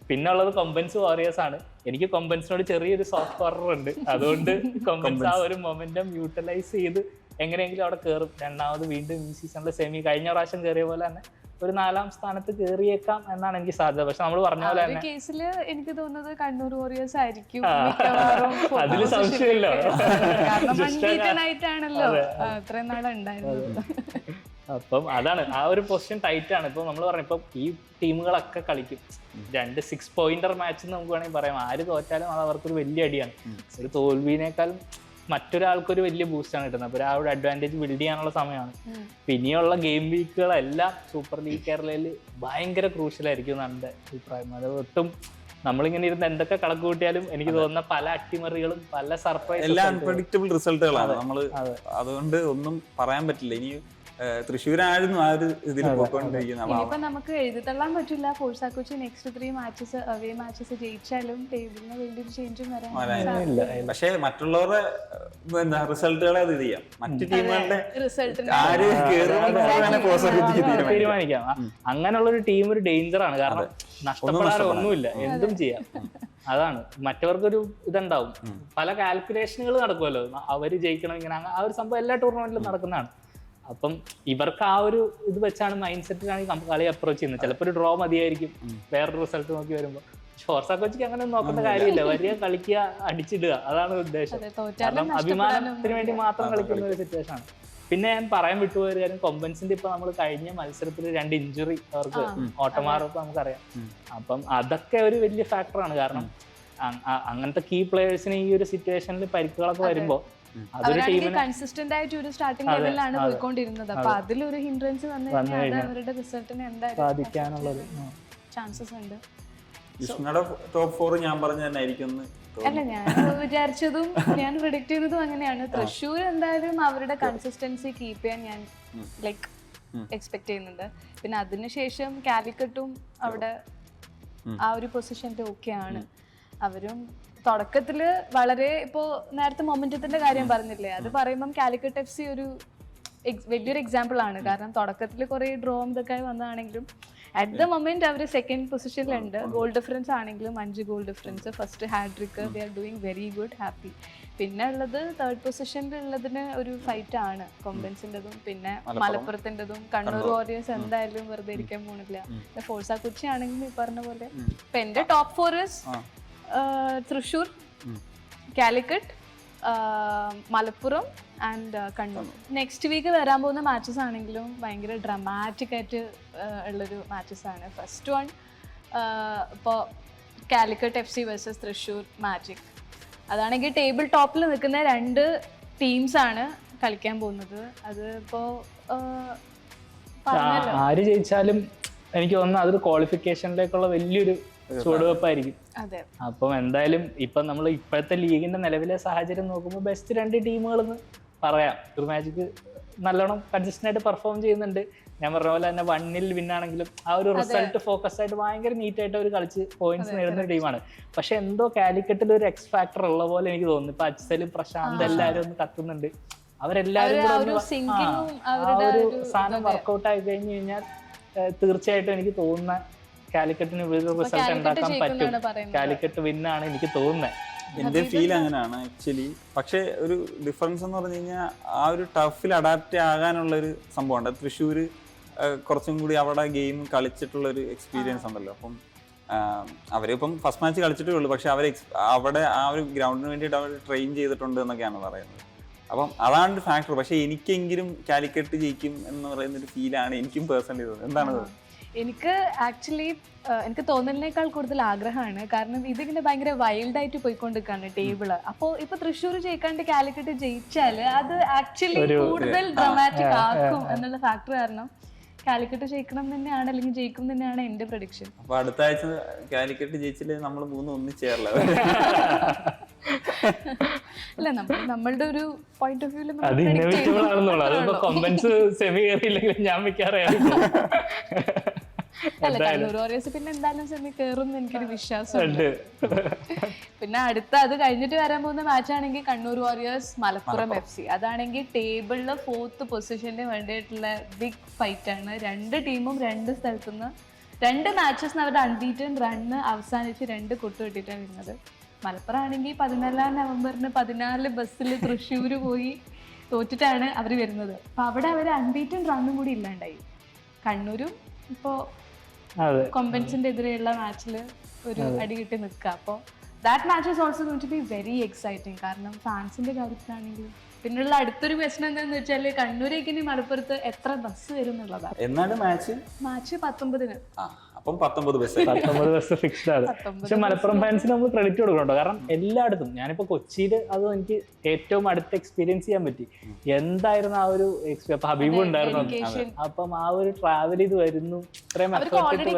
പിന്നെ ഉള്ളത് കൊമ്പൻസ് വാരിയേഴ്സ് ആണ്. എനിക്ക് കൊമ്പൻസിനോട് ചെറിയൊരു സോഫ്റ്റ് കോർണർ ഉണ്ട്. അതുകൊണ്ട് കൊമ്പൻസ് ആ ഒരു മൊമെന്റം യൂട്ടിലൈസ് ചെയ്ത് എങ്ങനെയെങ്കിലും അവിടെ കയറും. രണ്ടാമത് വീണ്ടും ഈ സീസണിലെ സെമി കഴിഞ്ഞ പ്രാവശ്യം കയറിയ പോലെ തന്നെ ഒരു 4ാം സ്ഥാനത്ത് കയറിയേക്കാം എന്നാണ് എനിക്ക് സാധ്യത. പക്ഷെ നമ്മൾ പറഞ്ഞ പോലെ തന്നെ കേസില് എനിക്ക് തോന്നുന്നത് കണ്ണൂർ വാരിയേഴ്സ് ആയിരിക്കും. അതില് സംശയമില്ല, കാരണം ആയിട്ടാണല്ലോ ഇത്രയും നാളെ ഉണ്ടായിരുന്നത്. അപ്പം അതാണ് ആ ഒരു പൊസിഷൻ ടൈറ്റ് ആണ്. ഇപ്പൊ നമ്മൾ പറഞ്ഞു ഇപ്പൊ ഈ ടീമുകളൊക്കെ കളിക്കും 2 6 പോയിന്റർ മാച്ച് നമുക്ക് വേണമെങ്കിൽ പറയാം. ആര് തോറ്റാലും അത് അവർക്കൊരു വലിയ അടിയാണ്. ഒരു തോൽവിനേക്കാളും മറ്റൊരാൾക്കൊരു വലിയ ബൂസ്റ്റാണ് കിട്ടുന്നത്. അപ്പോൾ ആ ഒരു അഡ്വാൻറ്റേജ് ബിൽഡ് ചെയ്യാനുള്ള സമയമാണ്. പിന്നെയുള്ള ഗെയിം വീക്കുകളെല്ലാം സൂപ്പർ ലീഗ് കേരളയിൽ ഭയങ്കര ക്രൂഷ്യലായിരിക്കും എന്നാണ് എൻ്റെ അഭിപ്രായം. അത് ഒട്ടും നമ്മളിങ്ങനെ ഇരുന്ന് എന്തൊക്കെ കണക്ക് കൂട്ടിയാലും എനിക്ക് തോന്നുന്ന പല അട്ടിമറികളും പല സർപ്രൈസ് എല്ലാം അൺപ്രഡിക്റ്റബിൾ റിസൾട്ടുകളാണ്. നമ്മൾ അതുകൊണ്ട് ഒന്നും പറയാൻ പറ്റില്ല. ഇനി തൃശ്ശൂരായിരുന്നു ആ ഒരു ഇതിൽ പോയിക്കൊണ്ടിരിക്കുന്നത്. ഇനിയിപ്പോ നമുക്ക് എഴുതിത്തള്ളാൻ പറ്റില്ല. Forca Kochi next 3 matches away matches ജയിച്ചാലും ടേബിളിന് വലിയൊരു ചേഞ്ചും വരാനില്ല. പക്ഷെ മറ്റുള്ളവരുടെ റിസൾട്ടുകളെ അത് ചെയ്യാം, മറ്റു ടീമുകളുടെ തീരുമാനിക്കാം. അങ്ങനെയുള്ളൊരു ടീം ഒരു ഡേഞ്ചറാണ്. കാരണം നഷ്ടപ്പെടാനൊന്നുമില്ല, എന്തും ചെയ്യാം. അതാണ് മറ്റവർക്കൊരു ഇതുണ്ടാവും. പല കാൽക്കുലേഷനുകൾ നടക്കുമല്ലോ, അവര് ജയിക്കണം ഇങ്ങനെ. ആ ഒരു സംഭവം എല്ലാ ടൂർണമെന്റിലും നടക്കുന്നതാണ്. അപ്പം ഇവർക്ക് ആ ഒരു ഇത് വെച്ചാണ് മൈൻഡ് സെറ്റിലാണ് കളി അപ്രോച്ച് ചെയ്യുന്നത്. ചിലപ്പോൾ ഒരു ഡ്രോ മതിയായിരിക്കും വേറൊരു റിസൾട്ട് നോക്കി വരുമ്പോൾ. ഫോർസാ കൊച്ചിക്ക് അങ്ങനെ നോക്കേണ്ട കാര്യമില്ല, വരിക കളിക്കുക, അടിച്ചിടുക, അതാണ് ഉദ്ദേശം. കാരണം അഭിമാനത്തിന് വേണ്ടി മാത്രം കളിക്കുന്ന ഒരു സിറ്റുവേഷൻ ആണ്. പിന്നെ ഞാൻ പറയാൻ വിട്ടുപോയൊരു കാര്യം, കൊമ്പൻസിന്റെ ഇപ്പൊ നമ്മൾ കഴിഞ്ഞ മത്സരത്തിൽ 2 ഇഞ്ചുറി അവർക്ക് ഓട്ടമാറൊക്കെ നമുക്കറിയാം. അപ്പം അതൊക്കെ ഒരു വലിയ ഫാക്ടറാണ്. കാരണം അങ്ങനത്തെ കീ പ്ലേയേഴ്സിന് ഈ ഒരു സിറ്റുവേഷനിൽ പരിക്കുകളൊക്കെ വരുമ്പോൾ കൺസിസ്റ്റന്റ് ആയിട്ട് ഒരു സ്റ്റാർട്ടിംഗ് ലെവലിലാണ് പോയിക്കൊണ്ടിരുന്നത്. അപ്പൊ അതിലൊരു ഹിൻഡ്രൻസ് വന്നു കഴിഞ്ഞാൽ അവരുടെ റിസൾട്ടിനെ എന്തായാലും ചാൻസസ് ഉണ്ട്. ടോപ്പ് 4 ഞാൻ പറഞ്ഞ തന്നെ ആയിരിക്കും. അല്ല, ഞാൻ വിചാരിച്ചതും ഞാൻ പ്രെഡിക്റ്റ് ചെയ്യുന്നതും അങ്ങനെയാണ്. തൃശ്ശൂർ എന്തായാലും അവരുടെ കൺസിസ്റ്റൻസി കീപ്പ് ചെയ്യാൻ ഞാൻ ലൈക്ക് എക്സ്പെക്ട് ചെയ്യുന്നുണ്ട്. പിന്നെ അതിനുശേഷം കാലിക്കട്ടും അവിടെ ആ ഒരു പൊസിഷനിൽ ഓക്കെയാണ്. അവരും തുടക്കത്തില് വളരെ ഇപ്പോ നേരത്തെ മൊമെന്റത്തിന്റെ കാര്യം പറഞ്ഞില്ലേ, അത് പറയുമ്പം കാലിക്കറ്റ് FC ഒരു വലിയൊരു എക്സാമ്പിൾ ആണ്. കാരണം തുടക്കത്തിൽ കുറെ ഡ്രോ ഇതൊക്കെ വന്നതാണെങ്കിലും അറ്റ് ദ മൊമെന്റ് അവർ 2nd പൊസിഷനിലുണ്ട്. ഗോൾ ഡിഫറൻസ് ആണെങ്കിലും 5 goal difference, first hat-trick, they are doing very good, happy. പിന്നെ ഉള്ളത് 3rd പൊസിഷനിലുള്ളതിന് ഒരു ഫൈറ്റ് ആണ്, കൊമ്പൻസിൻ്റെതും പിന്നെ മലപ്പുറത്തിൻ്റെതും. കണ്ണൂർ വാരിയേഴ്സ് എന്തായാലും വെറുതെ ഇരിക്കാൻ പോണില്ല. ഫോഴ്സാ കൊച്ചി ആണെങ്കിലും ഈ പറഞ്ഞ പോലെ. ഇപ്പൊ എന്റെ top 4 Thrissur, Calicut, Malappuram and Kannur. Next week വരാൻ പോകുന്ന മാച്ചസ് ആണെങ്കിലും ഭയങ്കര ഡ്രമാറ്റിക് ആയിട്ട് ഉള്ളൊരു മാച്ചസ് ആണ്. ഫസ്റ്റ് വൺ ഇപ്പോൾ Calicut FC versus Thrissur magic. അതാണെങ്കിൽ ടേബിൾ ടോപ്പിൽ നിൽക്കുന്ന 2 ടീംസാണ് കളിക്കാൻ പോകുന്നത്. അത് ഇപ്പോൾ ആര് ജയിച്ചാലും എനിക്ക് തോന്നുന്നു അതൊരു ക്വാളിഫിക്കേഷനിലേക്കുള്ള വലിയൊരു ചുവടുവെപ്പായിരിക്കും. അപ്പം എന്തായാലും ഇപ്പം നമ്മൾ ഇപ്പോഴത്തെ ലീഗിന്റെ നിലവിലെ സാഹചര്യം നോക്കുമ്പോൾ ബെസ്റ്റ് 2 ടീമുകളെന്ന് പറയാം. ഒരു മാജിക് നല്ലോണം കൺസിസ്റ്റന്റ് ആയിട്ട് പെർഫോം ചെയ്യുന്നുണ്ട്. ഞാൻ പറഞ്ഞ പോലെ തന്നെ 1-ൽ വിന്നാണെങ്കിലും ആ ഒരു റിസൾട്ട് ഫോക്കസ് ആയിട്ട് ഭയങ്കര നീറ്റായിട്ട് അവർ കളിച്ച് പോയിന്റ്സ് നേടുന്ന ഒരു ടീമാണ്. പക്ഷെ എന്തോ കാലിക്കറ്റിൽ ഒരു എക്സ് ഫാക്ടർ ഉള്ള പോലെ എനിക്ക് തോന്നുന്നു. ഇപ്പൊ അജ്സലും പ്രശാന്ത് എല്ലാവരും ഒന്ന് കത്തുന്നുണ്ട്. അവരെല്ലാവരും ആ ഒരു സാധനം വർക്കൗട്ട് ആയി കഴിഞ്ഞു കഴിഞ്ഞാൽ തീർച്ചയായിട്ടും എനിക്ക് തോന്നുന്ന കാലിക്കറ്റിന് റിസൾട്ട് ഉണ്ടാക്കാൻ പറ്റും. കാലിക്കറ്റ് വിന്നാണ് എനിക്ക് തോന്നുന്നത്. എന്റെ ഫീൽ അങ്ങനെയാണ് ആക്ച്വലി. പക്ഷെ ഒരു ഡിഫറൻസ് എന്ന് പറഞ്ഞു കഴിഞ്ഞാൽ ആ ഒരു ടഫിൽ അഡാപ്റ്റ് ആകാനുള്ള ഒരു സംഭവമുണ്ട്. തൃശ്ശൂർ കുറച്ചും കൂടി അവിടെ ഗെയിം കളിച്ചിട്ടുള്ള ഒരു എക്സ്പീരിയൻസ് ഉണ്ടല്ലോ. അപ്പം അവരിപ്പം ഫസ്റ്റ് മാച്ച് കളിച്ചിട്ടേ ഉള്ളൂ, പക്ഷെ അവർ അവിടെ ആ ഒരു ഗ്രൗണ്ടിന് വേണ്ടിയിട്ട് അവർ ട്രെയിൻ ചെയ്തിട്ടുണ്ട് എന്നൊക്കെയാണ് പറയുന്നത്. അപ്പം അതാണ് ഒരു ഫാക്ടർ. പക്ഷെ എനിക്കെങ്കിലും കാലിക്കറ്റ് ജയിക്കും എന്ന് പറയുന്നൊരു ഫീലാണ് എനിക്കും പേഴ്സണലി തോന്നുന്നത്. എന്താണ് എനിക്ക് ആക്ച്വലി എനിക്ക് തോന്നലിനേക്കാൾ കൂടുതൽ ആഗ്രഹമാണ്. കാരണം ഇതിങ്ങനെ ഭയങ്കര വൈൽഡായിട്ട് പോയിക്കൊണ്ടിരിക്കുകയാണ് ടേബിള്. അപ്പോൾ ഇപ്പൊ തൃശ്ശൂർ ജയിക്കാണ്ട് കാലിക്കറ്റ് ജയിച്ചാൽ അത് ആക്ച്വലി കൂടുതൽ ഡ്രമാറ്റിക് ആക്കും എന്നുള്ള ഫാക്ടർ കാരണം കാലിക്കറ്റ് ജയിക്കണം തന്നെയാണ്, അല്ലെങ്കിൽ ജയിക്കും തന്നെയാണ് എന്റെ പ്രഡിക്ഷൻ. അപ്പൊ അടുത്ത ആഴ്ച കാലിക്കറ്റ് ജയിച്ചില്ലേ നമ്മൾ 3 ഒന്നിച്ചേരല. അല്ല, നമ്മളുടെ ഒരു പോയിന്റ് ഓഫ് വ്യൂല് അല്ല, കണ്ണൂർ വാരിയേഴ്സ് പിന്നെ എന്തായാലും സെമി കയറും എനിക്കൊരു വിശ്വാസമുണ്ട്. പിന്നെ അടുത്ത അത് കഴിഞ്ഞിട്ട് വരാൻ പോകുന്ന മാച്ച് ആണെങ്കിൽ കണ്ണൂർ വാരിയേഴ്സ് മലപ്പുറം FC. അതാണെങ്കിൽ ടേബിളില് 4th പൊസിഷന് വേണ്ടിയിട്ടുള്ള ബിഗ് ഫൈറ്റ് ആണ്. 2 ടീമും 2 സ്ഥലത്തുനിന്ന് 2 മാച്ചസ് അവരുടെ അൺബീറ്റൻ റണ്ണ് അവസാനിച്ച് 2 കൊട്ട് കിട്ടിയിട്ടാണ് വരുന്നത്. മലപ്പുറം ആണെങ്കിൽ 14 നവംബറിന് 14 ബസ്സിൽ തൃശ്ശൂർ പോയി തോറ്റിട്ടാണ് അവർ വരുന്നത്. അപ്പോൾ അവിടെ അവർ അൺബീറ്റൻ റണ്ണും കൂടി ഇല്ലാണ്ടായി. കണ്ണൂരും ഇപ്പോൾ കൊമ്പൻസിൻ്റെ എതിരെയുള്ള മാച്ചിൽ ഒരു അടി കിട്ടി നിൽക്കുക. അപ്പോൾ that match is also going to be very exciting. കാരണം ഫാൻസിൻ്റെ കാര്യത്തിലാണെങ്കിലും. പിന്നെയുള്ള അടുത്തൊരു പ്രശ്നം എന്താണെന്ന് വെച്ചാൽ കണ്ണൂരേക്ക് ഇനി മലപ്പുറത്ത് എത്ര ബസ് വരും എന്നുള്ളതാണ്. എന്നാണ് മാച്ച് 19-ന്. അപ്പം 19 ബസ് ഫിക്സ്ഡ് ആണ്. പക്ഷെ മലപ്പുറം ഫാൻസിന് നമ്മൾ ക്രെഡിറ്റ് കൊടുക്കണോ, കാരണം എല്ലായിടത്തും ഞാനിപ്പോ കൊച്ചിയിൽ അത് എനിക്ക് ഏറ്റവും അടുത്ത് എക്സ്പീരിയൻസ് ചെയ്യാൻ പറ്റി. എന്തായിരുന്നു ആ ഒരു ഹബീബ് ഉണ്ടായിരുന്നു. അപ്പം ആ ഒരു ട്രാവൽ ചെയ്ത് വരുന്നു, ഇത്രയും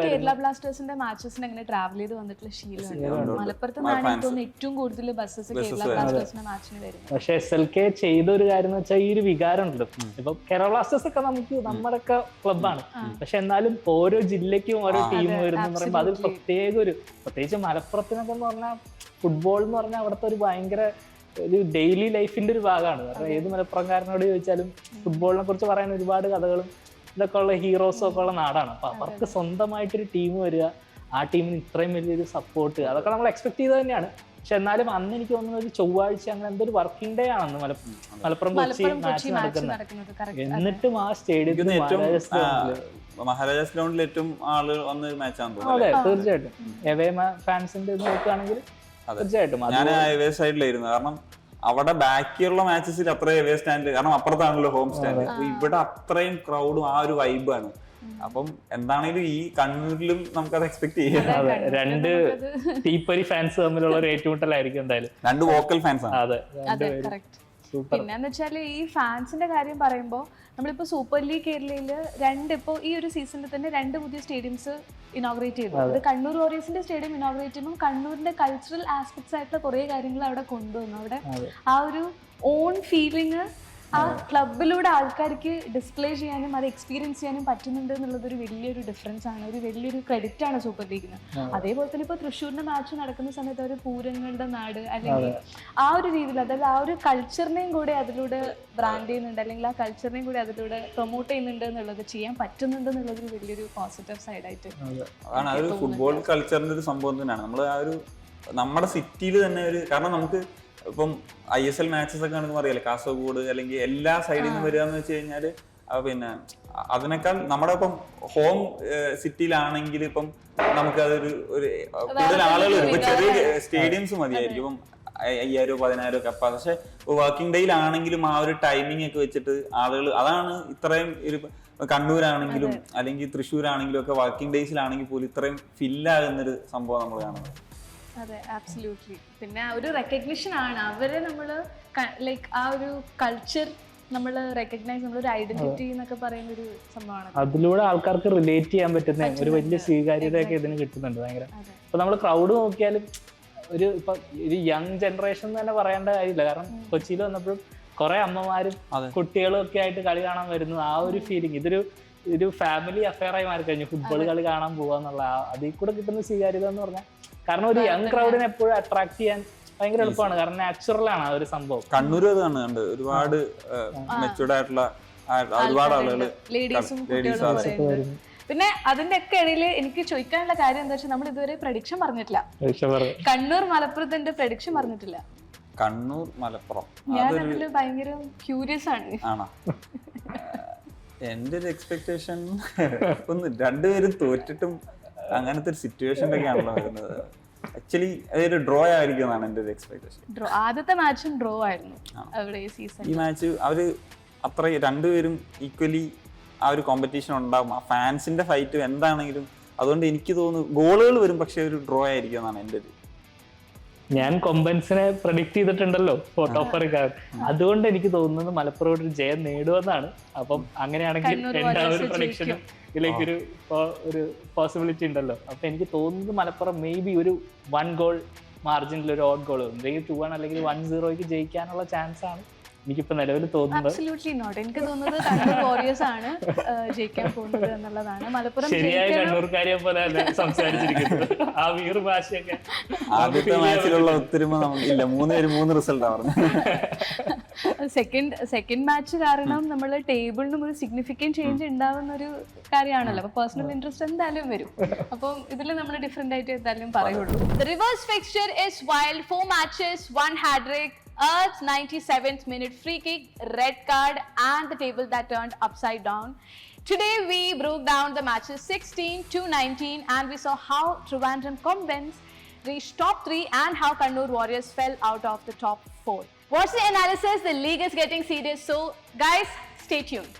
കേരള ബ്ലാസ്റ്റേഴ്സിന്റെ മാച്ചസിന് അങ്ങനെ ട്രാവൽ ചെയ്ത് വന്നിട്ടുള്ള ശീലമുണ്ട്. മലപ്പുറത്ത് നിന്നാണ് ഏറ്റവും കൂടുതൽ ബസ്സസ് കേരള ബ്ലാസ്റ്റേഴ്സിന്റെ മാച്ചിന് വരുന്നത്. പക്ഷെ SLK ചെയ്ത ഒരു കാര്യം എന്ന് വെച്ചാൽ ഈ ഒരു വികാരം ഉണ്ട്. ഇപ്പൊ കേരള ബ്ലാസ്റ്റേഴ്സ് ഒക്കെ നമുക്ക് നമ്മുടെ ഒക്കെ ക്ലബ്ബാണ്, പക്ഷെ എന്നാലും ഓരോ ജില്ലയ്ക്കും ഓരോ ടീം വരുന്ന പറയുമ്പോൾ അത് പ്രത്യേകിച്ച് മലപ്പുറത്തിനൊക്കെ എന്ന് പറഞ്ഞാൽ ഫുട്ബോൾ എന്ന് പറഞ്ഞാൽ അവിടുത്തെ ഒരു ഭയങ്കര ഒരു ഡെയിലി ലൈഫിന്റെ ഒരു ഭാഗമാണ്. കാരണം ഏത് മലപ്പുറംകാരനോട് ചോദിച്ചാലും ഫുട്ബോളിനെ കുറിച്ച് പറയാൻ ഒരുപാട് കഥകളും ഇതൊക്കെ ഉള്ള ഹീറോസും ഒക്കെ ഉള്ള നാടാണ്. അപ്പൊ അവർക്ക് സ്വന്തമായിട്ടൊരു ടീം വരിക, ആ ടീമിന് ഇത്രയും വലിയൊരു സപ്പോർട്ട്, അതൊക്കെ നമ്മൾ എക്സ്പെക്ട് ചെയ്തത് തന്നെയാണ്. പക്ഷെ എന്നാലും അന്ന് എനിക്ക് തോന്നുന്നത് ഒരു ചൊവ്വാഴ്ച അങ്ങനെ എന്തൊരു വർക്കിംഗ് ഡേ ആണെന്ന് മലപ്പുറം കൊച്ചി മാച്ച് നടക്കുന്നത്. എന്നിട്ടും ആ സ്റ്റേഡിയത്തിൽ മഹാരാജാസ് ഗ്രൗണ്ടിൽ ഏറ്റവും ആള് വന്ന മാച്ചാണ്. അതെ, തീർച്ചയായിട്ടും എവേ ഫാൻസിന്റെ നോക്കുകയാണെങ്കിൽ തീർച്ചയായിട്ടും ഞാൻ എവേ സൈഡിലായിരുന്നു. കാരണം അവിടെ ബാക്കിയുള്ള മാച്ചസിൽ അത്ര എവേ സ്റ്റാൻഡ്, കാരണം അപ്പുറത്താണല്ലോ ഹോം സ്റ്റാൻഡ്. അപ്പൊ ഇവിടെ അത്രയും ക്രൗഡും ആ ഒരു വൈബാണ്. അപ്പം എന്താണെങ്കിലും ഈ കണ്ണൂരിലും നമുക്കത് എക്സ്പെക്ട് ചെയ്യാം. രണ്ട് തീപ്പൊരി ഫാൻസ് തമ്മിലുള്ള ഒരു ഏറ്റുമുട്ടലായിരിക്കും എന്തായാലും. രണ്ട് വോക്കൽ ഫാൻസ് ആണ്. അതെ, പിന്നെന്ന് വെച്ചാൽ ഈ ഫാൻസിന്റെ കാര്യം പറയുമ്പോൾ നമ്മളിപ്പോൾ സൂപ്പർ ലീഗ് കേരളയിൽ ഇപ്പോൾ ഈ ഒരു സീസണിൽ തന്നെ 2 പുതിയ സ്റ്റേഡിയംസ് ഇനോഗ്രേറ്റ് ചെയ്തു. അത് കണ്ണൂർ വാരിയേഴ്സിന്റെ സ്റ്റേഡിയം ഇനോഗ്രേറ്റ് ചെയ്യുമ്പോൾ കണ്ണൂരിന്റെ കൾച്ചറൽ ആസ്പെക്ട്സ് ആയിട്ടുള്ള കുറേ കാര്യങ്ങൾ അവിടെ കൊണ്ടുവന്നു. അവിടെ ആ ഒരു ഓൺ ഫീലിംഗ് ആ ക്ലബിലൂടെ ആൾക്കാർക്ക് ഡിസ്പ്ലേ ചെയ്യാനും അത് എക്സ്പീരിയൻസ് ചെയ്യാനും പറ്റുന്നുണ്ട് എന്നുള്ളതൊരു വലിയൊരു ഡിഫറൻസ് ആണ്, ഒരു വലിയൊരു ക്രെഡിറ്റ് ആണ് സൂപ്പർ ലീഗിന്. അതേപോലെ തന്നെ ഇപ്പോൾ തൃശ്ശൂരിന്റെ മാച്ച് നടക്കുന്ന സമയത്ത് ഒരു പൂരങ്ങളുടെ നാട് അല്ലെങ്കിൽ ആ ഒരു രീതിയിൽ, അതായത് ആ ഒരു കൾച്ചറിനെയും കൂടെ അതിലൂടെ ബ്രാൻഡ് ചെയ്യുന്നുണ്ട്, അല്ലെങ്കിൽ ആ കൾച്ചറിനെയും കൂടി അതിലൂടെ പ്രൊമോട്ട് ചെയ്യുന്നുണ്ട് എന്നുള്ളത്, ചെയ്യാൻ പറ്റുന്നുണ്ട് എന്നുള്ളതൊരു വലിയൊരു പോസിറ്റീവ് സൈഡായിട്ട്. അതാണ് ആ ഒരു ഫുട്ബോൾ കൾച്ചറിന്റെ ഒരു സംഭവം തന്നെയാണ്. നമ്മൾ ആ ഒരു നമ്മുടെ സിറ്റിയിൽ തന്നെ ഒരു, കാരണം നമുക്ക് ഇപ്പം ISL മാച്ചസ് ഒക്കെ ആണെന്ന് അറിയാലോ, കാസർഗോഡ് അല്ലെങ്കിൽ എല്ലാ സൈഡിൽ നിന്നും വരിക എന്ന് വെച്ച് കഴിഞ്ഞാല് പിന്നെ അതിനേക്കാൾ നമ്മുടെ ഇപ്പം ഹോം സിറ്റിയിലാണെങ്കിൽ ഇപ്പം നമുക്ക് അതൊരു കൂടുതൽ ആളുകൾ വരും. ഇപ്പൊ ചെറിയ സ്റ്റേഡിയംസ് മതിയായിരിക്കും, ഇപ്പം 5000-10000 കപ്പ. പക്ഷെ വർക്കിംഗ് ഡേയിലാണെങ്കിലും ആ ഒരു ടൈമിംഗ് ഒക്കെ വെച്ചിട്ട് ആളുകൾ, അതാണ് ഇത്രയും ഒരു കണ്ണൂരാണെങ്കിലും അല്ലെങ്കിൽ തൃശ്ശൂരാണെങ്കിലും ഒക്കെ വർക്കിംഗ് ഡേയ്സിലാണെങ്കിൽ പോലും ഇത്രയും ഫില്ലാകുന്നൊരു സംഭവം നമ്മൾ കാണുന്നത്. അതെ, ആബ്സല്യൂട്ട്ലി. പിന്നെ ഒരു റെക്കഗ്നിഷൻ ആണ് അവരെ നമ്മൾ ലൈക്ക് ആ ഒരു കൾച്ചർ നമ്മൾ റെക്കഗ്നൈസ്, നമ്മളൊരു ഐഡന്റിറ്റി എന്നൊക്കെ പറയുന്ന ഒരു സംഭവമാണ്. അതിലൂടെ ആൾക്കാർക്ക് റിലേറ്റ് ചെയ്യാൻ പറ്റുന്ന ഒരു വലിയ സ്വീകാര്യതയൊക്കെ ഇതിന് കിട്ടുന്നുണ്ട് ഭയങ്കര. ഇപ്പൊ നമ്മൾ ക്രൗഡ് നോക്കിയാലും ഇപ്പൊ ഒരു യങ് ജനറേഷൻ തന്നെ പറയേണ്ട കാര്യമില്ല. കാരണം കൊച്ചിയിൽ വന്നപ്പോഴും കുറെ അമ്മമാരും കുട്ടികളും ഒക്കെ ആയിട്ട് കളി കാണാൻ വരുന്നു. ആ ഒരു ഫീലിംഗ് ഒരു ഫാമിലി അഫെയർ ആയി മാറി കഴിഞ്ഞു ഫുട്ബോൾ കളി കാണാൻ പോവാന്നുള്ള. അതിൽ കൂടെ കിട്ടുന്ന സ്വീകാര്യത എന്ന് പറഞ്ഞാൽ, കാരണം ഒരു യങ് ക്രൗഡിനെ എപ്പോഴും അട്രാക്ട് ചെയ്യാൻ ഭയങ്കര എളുപ്പമാണ്. കാരണം നാച്ചുറൽ ആണ് ആ ഒരു സംഭവം. കണ്ണൂർ കണ്ട് ഒരുപാട് മെച്ചൂർഡ് ആയിട്ടുള്ള ഒരുപാട് ആളുകൾ, ലേഡീസും കുട്ടികളും. പിന്നെ അതിന്റെ ഒക്കെ ഇടയിൽ എനിക്ക് ചോദിക്കാനുള്ള കാര്യം എന്താ വെച്ചാൽ, നമ്മൾ ഇതുവരെ പ്രഡിക്ഷൻ പറഞ്ഞിട്ടില്ല. കണ്ണൂർ മലപ്പുറത്തിന്റെ പ്രഡിക്ഷൻ പറഞ്ഞിട്ടില്ല. കണ്ണൂർ മലപ്പുറം ഞാൻ അതിൽ ഭയങ്കര ക്യൂരിയസ് ആണ്. എന്റെ ഒരു എക്സ്പെക്ടേഷൻ ഒന്ന് രണ്ടുപേരും തോറ്റിട്ടും അങ്ങനത്തെ ഒരു സിറ്റുവേഷനിലൊക്കെയാണല്ലോ വരുന്നത്. ആക്ച്വലി അതൊരു ഡ്രോ ആയിരിക്കും എന്നാണ് എൻ്റെ ഒരു എക്സ്പെക്ടേഷൻ. ആദ്യത്തെ മാച്ചും ഡ്രോ ആയിരുന്നു ഈ മാച്ച്. അവര് അത്ര രണ്ടുപേരും ഈക്വലി ആ ഒരു കോമ്പറ്റീഷൻ ഉണ്ടാകും, ആ ഫാൻസിന്റെ ഫൈറ്റ് എന്താണെങ്കിലും. അതുകൊണ്ട് എനിക്ക് തോന്നുന്നു ഗോളുകൾ വരും, പക്ഷെ ഒരു ഡ്രോ ആയിരിക്കും എന്നാണ് എൻ്റെ ഒരു. ഞാൻ കൊമ്പൻസിനെ പ്രഡിക്ട് ചെയ്തിട്ടുണ്ടല്ലോ ടോപ്പറിക്കാരൻ. അതുകൊണ്ട് എനിക്ക് തോന്നുന്നത് മലപ്പുറം ഒരു ജയം നേടുമെന്നാണ്. അപ്പം അങ്ങനെയാണെങ്കിൽ രണ്ടാമതൊരു പ്രഡിക്ഷനും ഇതിലേക്കൊരു ഒരു പോസിബിലിറ്റി ഉണ്ടല്ലോ. അപ്പൊ എനിക്ക് തോന്നുന്നത് മലപ്പുറം മേ ബി ഒരു 1 ഗോൾ മാർജിനിൽ ഒരു ഓഡ് ഗോൾ, അല്ലെങ്കിൽ 2-1 അല്ലെങ്കിൽ 1-0 ജയിക്കാനുള്ള ചാൻസ് ആണ് എനിക്കിപ്പോ നിലവിൽ തോന്നുന്നത്. Absolutely not. എനിക്ക് തോന്നുന്നത് കണ്ണൂർ വാരിയേഴ്സ് ആണ് ജയിക്കാൻ പോകുന്നത് എന്നുള്ളതാണ്. മലപ്പുറം ശരിയായ കണ്ണൂർക്കാരിയെ പോലെ സംസാരിച്ചിരിക്കുന്നത്. ആ വീർ ഭാഷയൊക്കെ ആദ്യത്തെ മാച്ചിലുള്ള ഒത്തൊരുമ നമുക്കില്ല. 3 റിസൾട്ടാണ് പറഞ്ഞത്. സെക്കൻഡ് മാച്ച് കാരണം നമ്മൾ ടേബിളിനും ഒരു സിഗ്നിഫിക്കന്റ് ചേഞ്ച് ഉണ്ടാവുന്ന ഒരു കാര്യമാണല്ലോ. അപ്പൊ പേഴ്സണൽ ഇൻട്രസ്റ്റ് എന്തായാലും വരും. അപ്പം ഇതിൽ നമ്മൾ ഡിഫറെന്റ് ആയിട്ട് എന്തായാലും പറയുള്ളൂ. The reverse fixture is wild. 4 matches, 1 hat-trick. Earth's 97th minute free kick, red card, and the table that turned upside down. Today we broke down the matches 16 to 19 and we saw how Trivandrum Kombens reached top 3 and how Kannur Warriors fell out of the top 4. Watch the analysis, the league is getting serious, so guys, stay tuned.